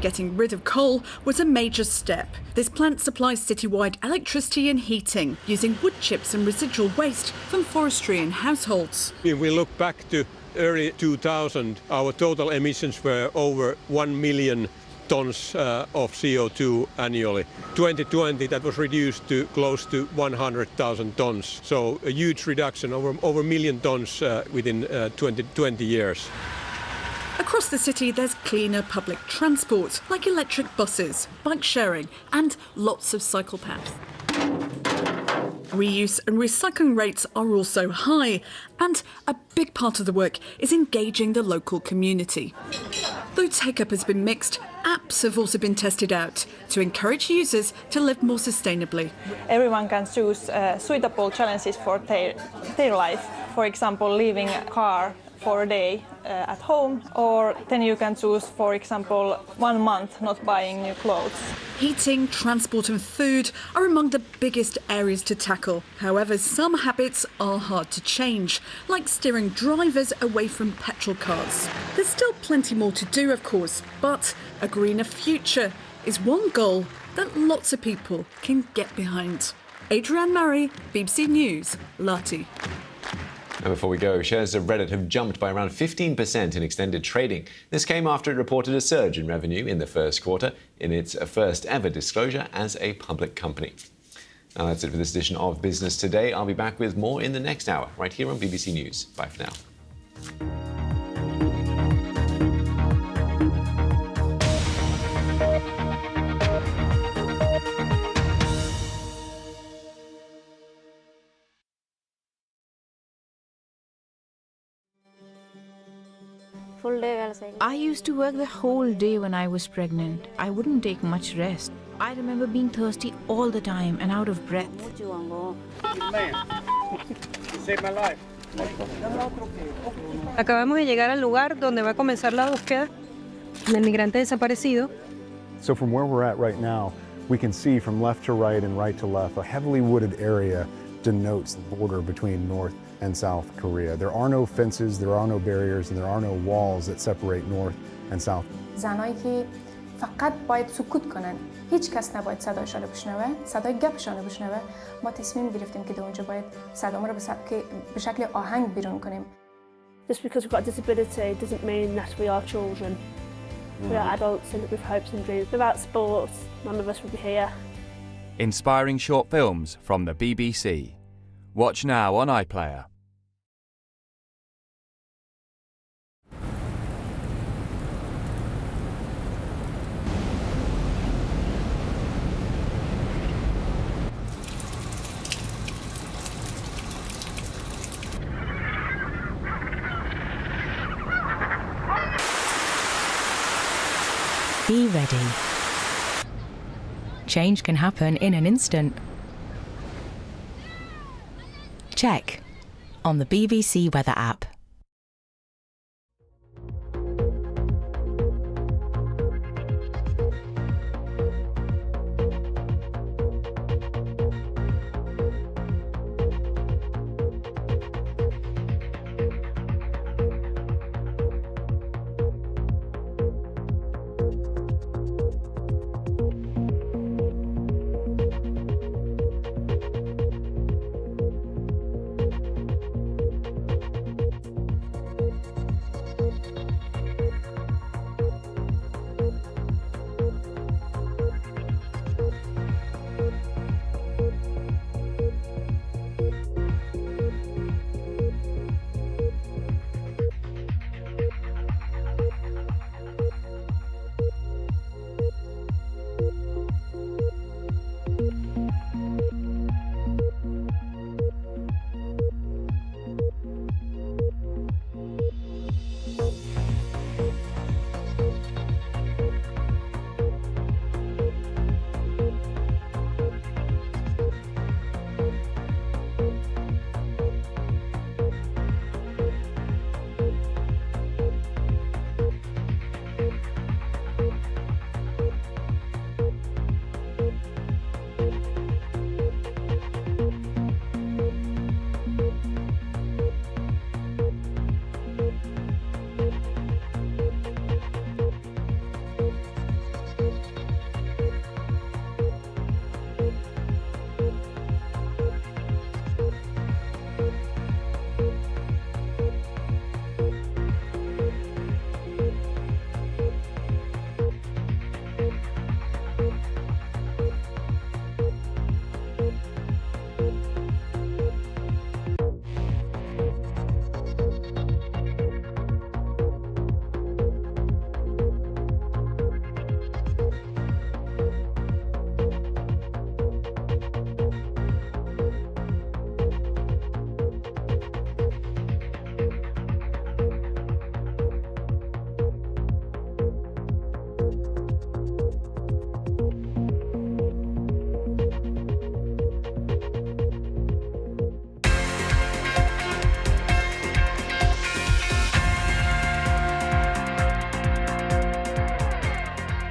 Speaker 13: Getting rid of coal was a major step. This plant supplies citywide electricity and heating, using wood chips and residual waste from forestry and households.
Speaker 16: If we look back to early 2000, our total emissions were over 1 million tons of CO2 annually. 2020, that was reduced to close to 100,000 tons. So a huge reduction, over 1 million tons within 20 years.
Speaker 13: Across the city, there's cleaner public transport, like electric buses, bike sharing, and lots of cycle paths. Reuse and recycling rates are also high, and a big part of the work is engaging the local community. Though take-up has been mixed, apps have also been tested out to encourage users to live more sustainably.
Speaker 17: Everyone can choose suitable challenges for their life. For example, leaving a car for a day at home, or then you can choose, for example, 1 month not buying new clothes.
Speaker 13: Heating, transport and food are among the biggest areas to tackle. However, some habits are hard to change, like steering drivers away from petrol cars. There's still plenty more to do, of course, but a greener future is one goal that lots of people can get behind. Adrian Murray, BBC News, Lahti.
Speaker 5: And before we go, shares of Reddit have jumped by around 15% in extended trading. This came after it reported a surge in revenue in the first quarter in its first ever disclosure as a public company. Now that's it for this edition of Business Today. I'll be back with more in the next hour, right here on BBC News. Bye for now.
Speaker 1: I used to work the whole day when I was pregnant. I wouldn't take much rest. I remember being thirsty all the time and out of breath.
Speaker 2: Saved my life.
Speaker 3: Acabamos de llegar al lugar donde va a comenzar la búsqueda del migrante desaparecido.
Speaker 4: So from where we're at right now, we can see from left to right and right to left, a heavily wooded area denotes the border between North and South Korea. There are no fences, there are no barriers, and there are no walls that separate North and South.
Speaker 7: زنایی که فقط باید سکوت کنن، هیچ کس نباید صدایشان رو بشنوه، صدای گپشان رو بشنوه. ما تصمیم گرفتیم که در اونجا باید صدامون رو به شکل آهنگ بیرون کنیم.
Speaker 18: Just because we've got a disability doesn't mean that we are children. We are adults with hopes and dreams. Without sports, none of us would be here.
Speaker 27: Inspiring short films from the BBC. Watch now on iPlayer.
Speaker 19: Be ready. Change can happen in an instant. Check on the BBC Weather app.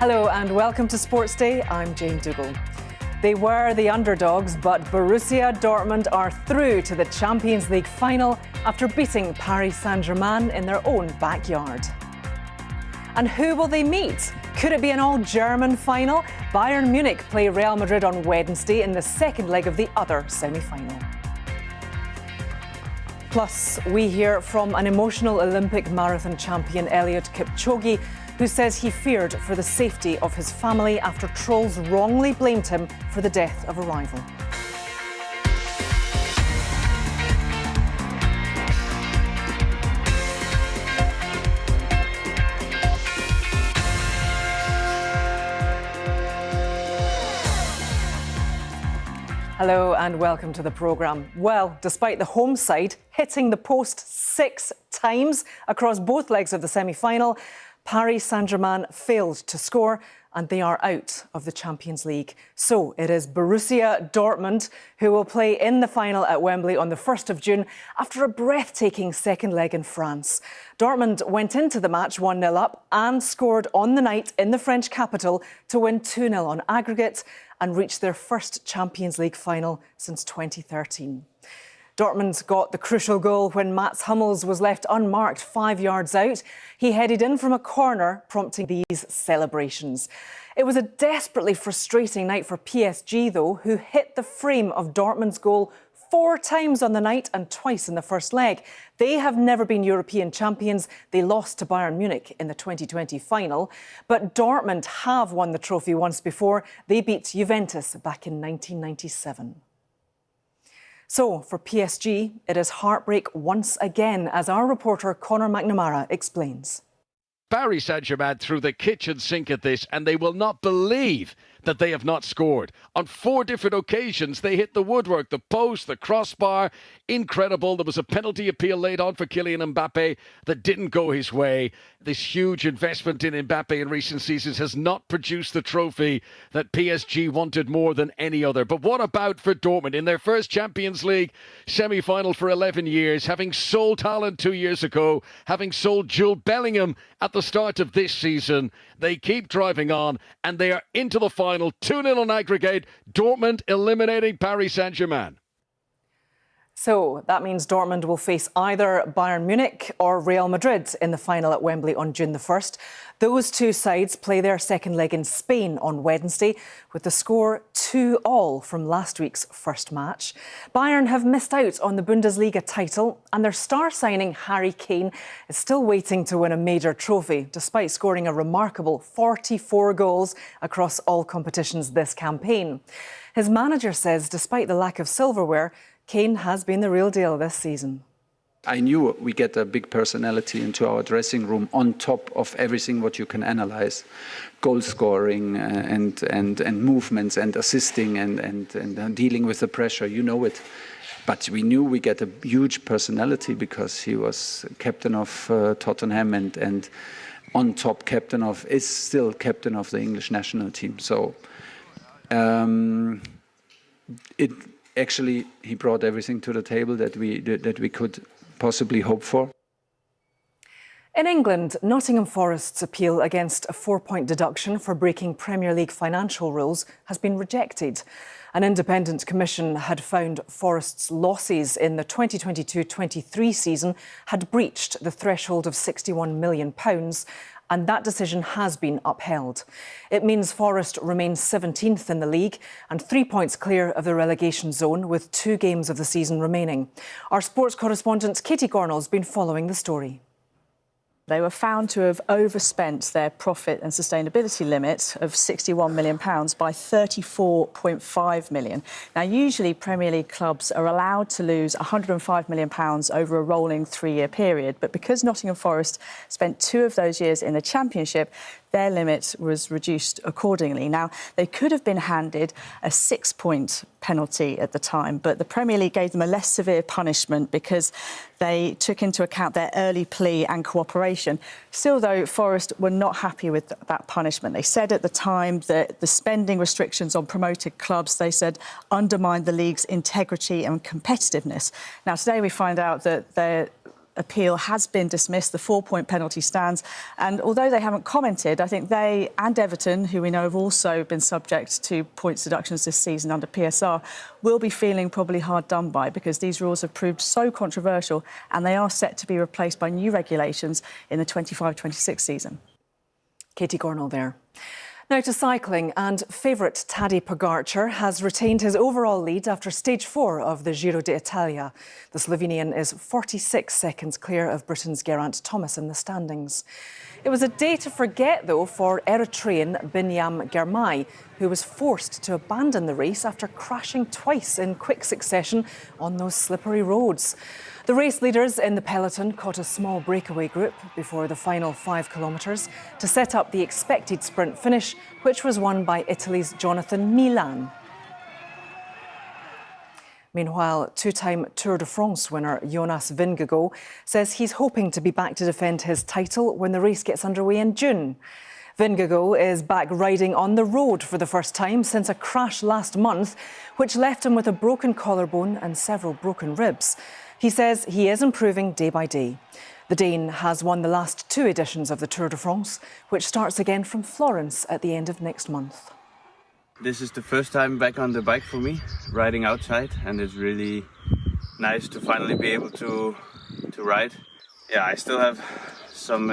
Speaker 20: Hello and welcome to Sports Day. I'm Jane Dougal. They were the underdogs, but Borussia Dortmund are through to the Champions League final after beating Paris Saint-Germain in their own backyard. And who will they meet? Could it be an all-German final? Bayern Munich play Real Madrid on Wednesday in the second leg of the other semi-final. Plus, we hear from an emotional Olympic marathon champion, Eliud Kipchoge, who says he feared for the safety of his family after trolls wrongly blamed him for the death of a rival. Hello and welcome to the programme. Well, despite the home side hitting the post 6 times across both legs of the semi-final, Paris Saint-Germain failed to score and they are out of the Champions League. So it is Borussia Dortmund who will play in the final at Wembley on the 1st of June after a breathtaking second leg in France. Dortmund went into the match 1-0 up and scored on the night in the French capital to win 2-0 on aggregate and reach their first Champions League final since 2013. Dortmund got the crucial goal when Mats Hummels was left unmarked 5 yards out. He headed in from a corner, prompting these celebrations. It was a desperately frustrating night for PSG, though, who hit the frame of Dortmund's goal 4 times on the night and twice in the first leg. They have never been European champions. They lost to Bayern Munich in the 2020 final. But Dortmund have won the trophy once before. They beat Juventus back in 1997. So, for PSG, it is heartbreak once again, as our reporter Conor McNamara explains.
Speaker 2: Paris Saint-Germain threw the kitchen sink at this, and they will not believe that they have not scored. On 4 different occasions, they hit the woodwork, the post, the crossbar. Incredible. There was a penalty appeal laid on for Kylian Mbappe that didn't go his way. This huge investment in Mbappe in recent seasons has not produced the trophy that PSG wanted more than any other. But what about for Dortmund in their first Champions League semi-final for 11 years, having sold talent 2 years ago, having sold Jude Bellingham at the start of this season? They keep driving on and they are into the final. 2-0 on aggregate. Dortmund eliminating Paris Saint-Germain.
Speaker 20: So that means Dortmund will face either Bayern Munich or Real Madrid in the final at Wembley on June the 1st. Those two sides play their second leg in Spain on Wednesday, with the score 2-2 from last week's first match. Bayern have missed out on the Bundesliga title, and their star signing Harry Kane is still waiting to win a major trophy, despite scoring a remarkable 44 goals across all competitions this campaign. His manager says despite the lack of silverware, Kane has been the real deal this season.
Speaker 9: I knew we get a big personality into our dressing room on top of everything what you can analyze. Goal scoring and movements and assisting and dealing with the pressure, you know it. But we knew we get a huge personality because he was captain of Tottenham and on top is still captain of the English national team. So Actually, he brought everything to the table that we could possibly hope for.
Speaker 20: In England, Nottingham Forest's appeal against a 4-point deduction for breaking Premier League financial rules has been rejected. An independent commission had found Forest's losses in the 2022-23 season had breached the threshold of £61 million, and that decision has been upheld. It means Forest remains 17th in the league and 3 points clear of the relegation zone with 2 games of the season remaining. Our sports correspondent Katie Gornall's been following the story.
Speaker 21: They were found to have overspent their profit and sustainability limit of £61 million by £34.5 million. Now, usually Premier League clubs are allowed to lose £105 million over a rolling 3-year period, but because Nottingham Forest spent 2 of those years in the Championship, their limit was reduced accordingly. Now, they could have been handed a 6-point penalty at the time, but the Premier League gave them a less severe punishment because they took into account their early plea and cooperation. Still, though, Forest were not happy with that punishment. They said at the time that the spending restrictions on promoted clubs, they said, undermined the league's integrity and competitiveness. Now, today we find out that their appeal has been dismissed, the 4-point penalty stands, and although they haven't commented, I think they and Everton, who we know have also been subject to points deductions this season under PSR, will be feeling probably hard done by because these rules have proved so controversial and they are set to be replaced by new regulations in the 25-26 season.
Speaker 20: Katie Gornall there. Now to cycling, and favourite Tadej Pogačar has retained his overall lead after stage 4 of the Giro d'Italia. The Slovenian is 46 seconds clear of Britain's Geraint Thomas in the standings. It was a day to forget, though, for Eritrean Binyam Girmay, who was forced to abandon the race after crashing twice in quick succession on those slippery roads. The race leaders in the peloton caught a small breakaway group before the final 5 kilometres to set up the expected sprint finish, which was won by Italy's Jonathan Milan. Meanwhile, two-time Tour de France winner Jonas Vingegaard says he's hoping to be back to defend his title when the race gets underway in June. Vingegaard is back riding on the road for the first time since a crash last month, which left him with a broken collarbone and several broken ribs. He says he is improving day by day. The Dane has won the last 2 editions of the Tour de France, which starts again from Florence at the end of next month.
Speaker 6: This is the first time back on the bike for me, riding outside, and it's really nice to finally be able to ride. Yeah, I still have some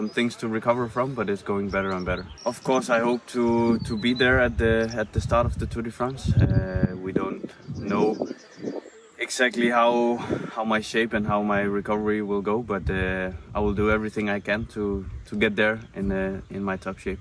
Speaker 6: things to recover from, but it's going better and better. Of course, I hope to be there at the start of the Tour de France. We don't know exactly how my shape and how my recovery will go, but I will do everything I can to get there in my top shape.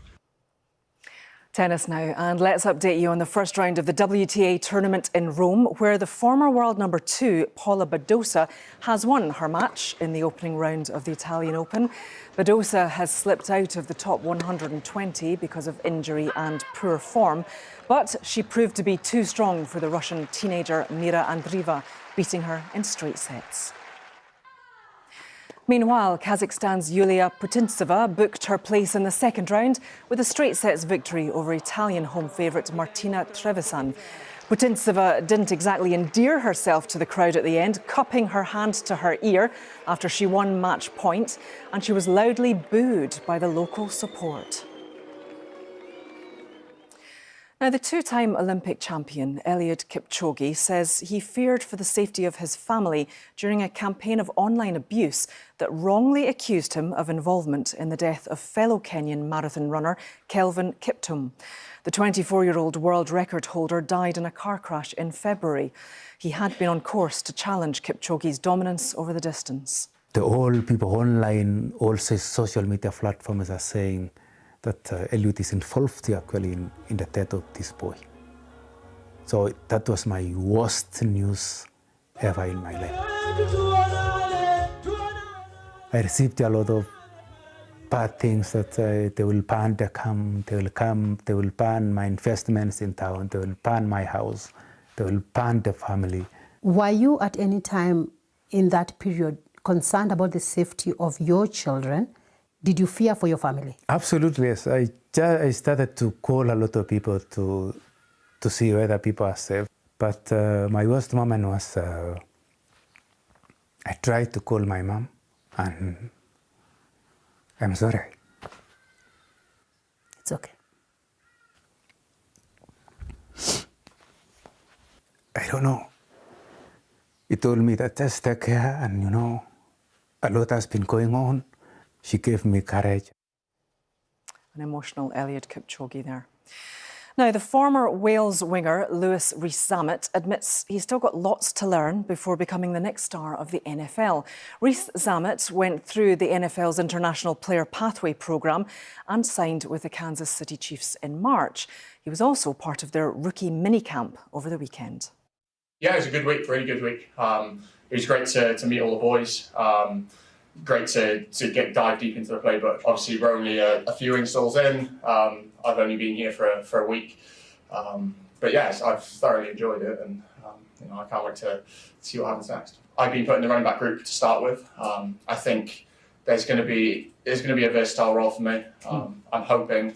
Speaker 20: Tennis now, and let's update you on the first round of the WTA tournament in Rome, where the former world number 2, Paula Badosa, has won her match in the opening round of the Italian Open. Badosa has slipped out of the top 120 because of injury and poor form, but she proved to be too strong for the Russian teenager Mira Andreeva, beating her in straight sets. Meanwhile, Kazakhstan's Yulia Putintseva booked her place in the second round with a straight sets victory over Italian home favourite Martina Trevisan. Putintseva didn't exactly endear herself to the crowd at the end, cupping her hand to her ear after she won match point, and she was loudly booed by the local support. Now, the two-time Olympic champion, Eliud Kipchoge, says he feared for the safety of his family during a campaign of online abuse that wrongly accused him of involvement in the death of fellow Kenyan marathon runner Kelvin Kiptum. The 24-year-old world record holder died in a car crash in February. He had been on course to challenge Kipchoge's dominance over the distance.
Speaker 8: All people online, all social media platforms are saying that Eliud is involved actually in the death of this boy. So that was my worst news ever in my life. I received a lot of bad things that they will ban the camp, they will ban my investments in town, they will ban my house, they will ban the family.
Speaker 22: Were you at any time in that period concerned about the safety of your children? Did you fear for your family?
Speaker 8: Absolutely, yes. I started to call a lot of people to see whether people are safe. But my worst moment was I tried to call my mom, and I'm sorry.
Speaker 22: It's okay.
Speaker 8: I don't know. He told me that just take care, and a lot has been going on. She gave me courage.
Speaker 20: An emotional Eliud Kipchoge there. Now, the former Wales winger Lewis Rhys-Zammit admits he's still got lots to learn before becoming the next star of the NFL. Rhys-Zammit went through the NFL's International Player Pathway programme and signed with the Kansas City Chiefs in March. He was also part of their rookie minicamp over the weekend.
Speaker 23: Yeah, it was a good week, really good week. It was great to meet all the boys. Great to dive deep into the playbook. Obviously, we're only a few installs in. I've only been here for a week, but yes, I've thoroughly enjoyed it, and I can't wait to see what happens next. I've been put in the running back group to start with. I think there's going to be a versatile role for me. I'm hoping,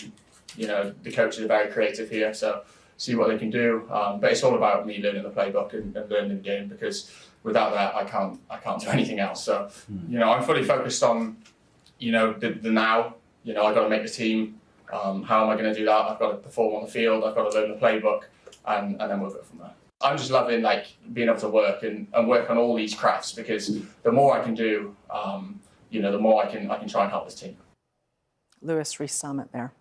Speaker 23: the coaches are very creative here, so see what they can do. But it's all about me learning the playbook and learning the game, because without that, I can't do anything else. So, I'm fully focused on, the now. I've got to make the team. How am I going to do that? I've got to perform on the field. I've got to learn the playbook, and then we'll go from there. I'm just loving being able to work and work on all these crafts, because the more I can do, the more I can try and help this team.
Speaker 20: Lewis Rhys-Zammit there.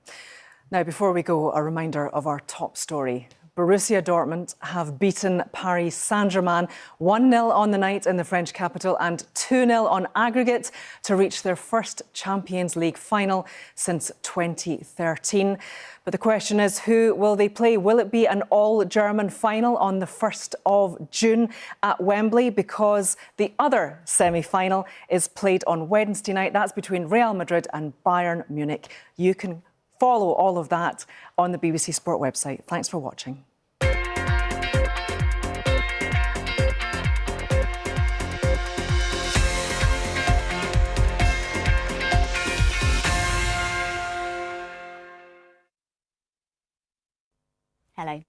Speaker 20: Now, before we go, a reminder of our top story. Borussia Dortmund have beaten Paris Saint-Germain 1-0 on the night in the French capital and 2-0 on aggregate to reach their first Champions League final since 2013. But the question is, who will they play? Will it be an all-German final on the 1st of June at Wembley? Because the other semi-final is played on Wednesday night. That's between Real Madrid and Bayern Munich. You can follow all of that on the BBC Sport website. Thanks for watching.
Speaker 10: Hello.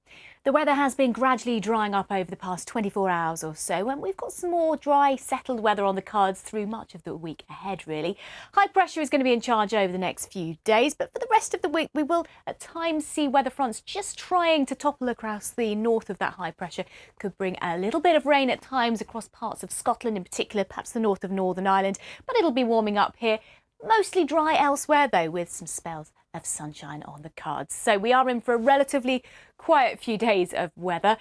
Speaker 10: The weather has been gradually drying up over the past 24 hours or so, and we've got some more dry, settled weather on the cards through much of the week ahead, really. High pressure is going to be in charge over the next few days, but for the rest of the week, we will at times see weather fronts just trying to topple across the north of that high pressure. Could bring a little bit of rain at times across parts of Scotland, in particular, perhaps the north of Northern Ireland, but it'll be warming up here. Mostly dry elsewhere, though, with some spells of sunshine on the cards. So we are in for a relatively quiet few days of weather.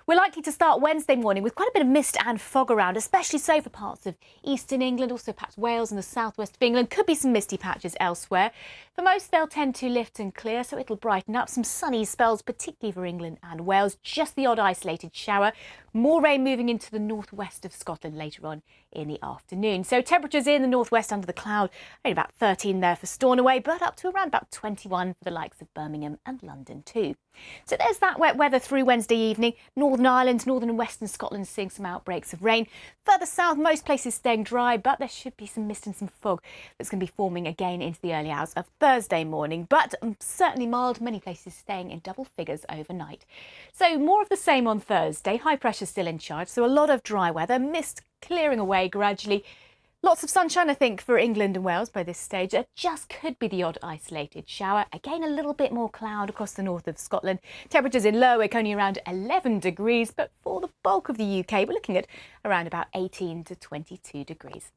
Speaker 10: We're likely to start Wednesday morning with quite a bit of mist and fog around, especially so for parts of eastern England, also perhaps Wales and the southwest of England. Could be some misty patches elsewhere. For most, they'll tend to lift and clear, so it'll brighten up. Some sunny spells, particularly for England and Wales. Just the odd isolated shower. More rain moving into the northwest of Scotland later on in the afternoon. So temperatures in the northwest under the cloud, only about 13 there for Stornoway, but up to around about 21 for the likes of Birmingham and London too. So there's that wet weather through Wednesday evening. Northern Ireland, northern and western Scotland seeing some outbreaks of rain. Further south, most places staying dry, but there should be some mist and some fog that's going to be forming again into the early hours of Thursday morning. But certainly mild, many places staying in double figures overnight. So more of the same on Thursday. High pressure still in charge, so a lot of dry weather, mist clearing away gradually. Lots of sunshine, I think, for England and Wales by this stage. It just could be the odd isolated shower. Again, a little bit more cloud across the north of Scotland. Temperatures in Lerwick only around 11 degrees, but for the bulk of the UK, we're looking at around about 18 to 22 degrees.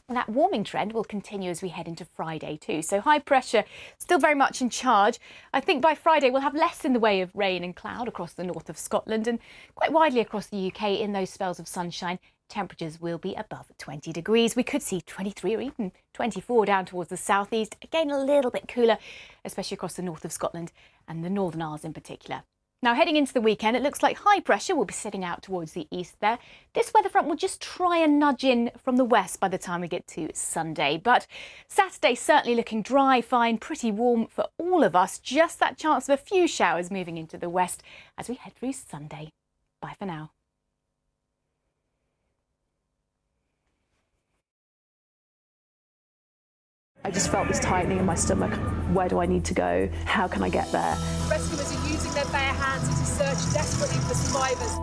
Speaker 10: And that warming trend will continue as we head into Friday too. So high pressure still very much in charge. I think by Friday we'll have less in the way of rain and cloud across the north of Scotland and quite widely across the UK in those spells of sunshine. Temperatures will be above 20 degrees. We could see 23 or even 24 down towards the southeast. Again, a little bit cooler, especially across the north of Scotland and the Northern Isles in particular. Now, heading into the weekend, it looks like high pressure will be setting out towards the east there. This weather front will just try and nudge in from the west by the time we get to Sunday. But Saturday certainly looking dry, fine, pretty warm for all of us. Just that chance of a few showers moving into the west as we head through Sunday. Bye for now.
Speaker 11: I just felt this tightening in my stomach. Where do I need to go? How can I get there?
Speaker 12: Rescuers are using their bare hands to search desperately for survivors.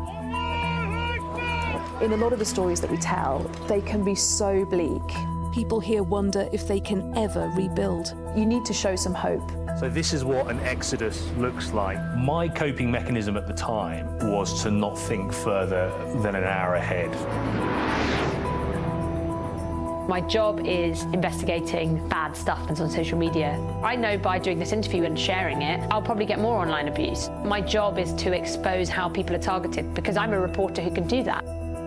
Speaker 11: In a lot of the stories that we tell, they can be so bleak. People here wonder if they can ever rebuild. You need to show some hope.
Speaker 14: So this is what an exodus looks like. My coping mechanism at the time was to not think further than an hour ahead.
Speaker 24: My job is investigating bad stuff that's on social media. I know by doing this interview and sharing it, I'll probably get more online abuse. My job is to expose how people are targeted because I'm a reporter who can do that.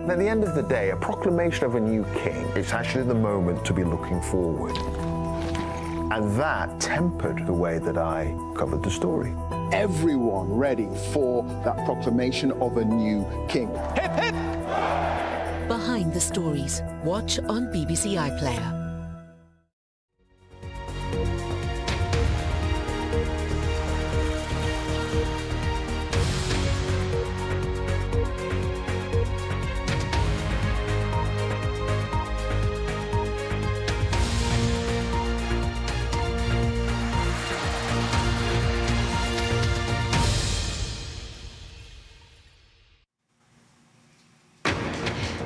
Speaker 25: At the end of the day, a proclamation of a new king is actually the moment to be looking forward. And that tempered the way that I covered the story.
Speaker 26: Everyone ready for that proclamation of a new king.
Speaker 25: Hip, hip!
Speaker 19: Behind the stories. Watch on BBC iPlayer.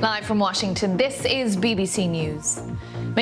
Speaker 28: Live from Washington, this is BBC News.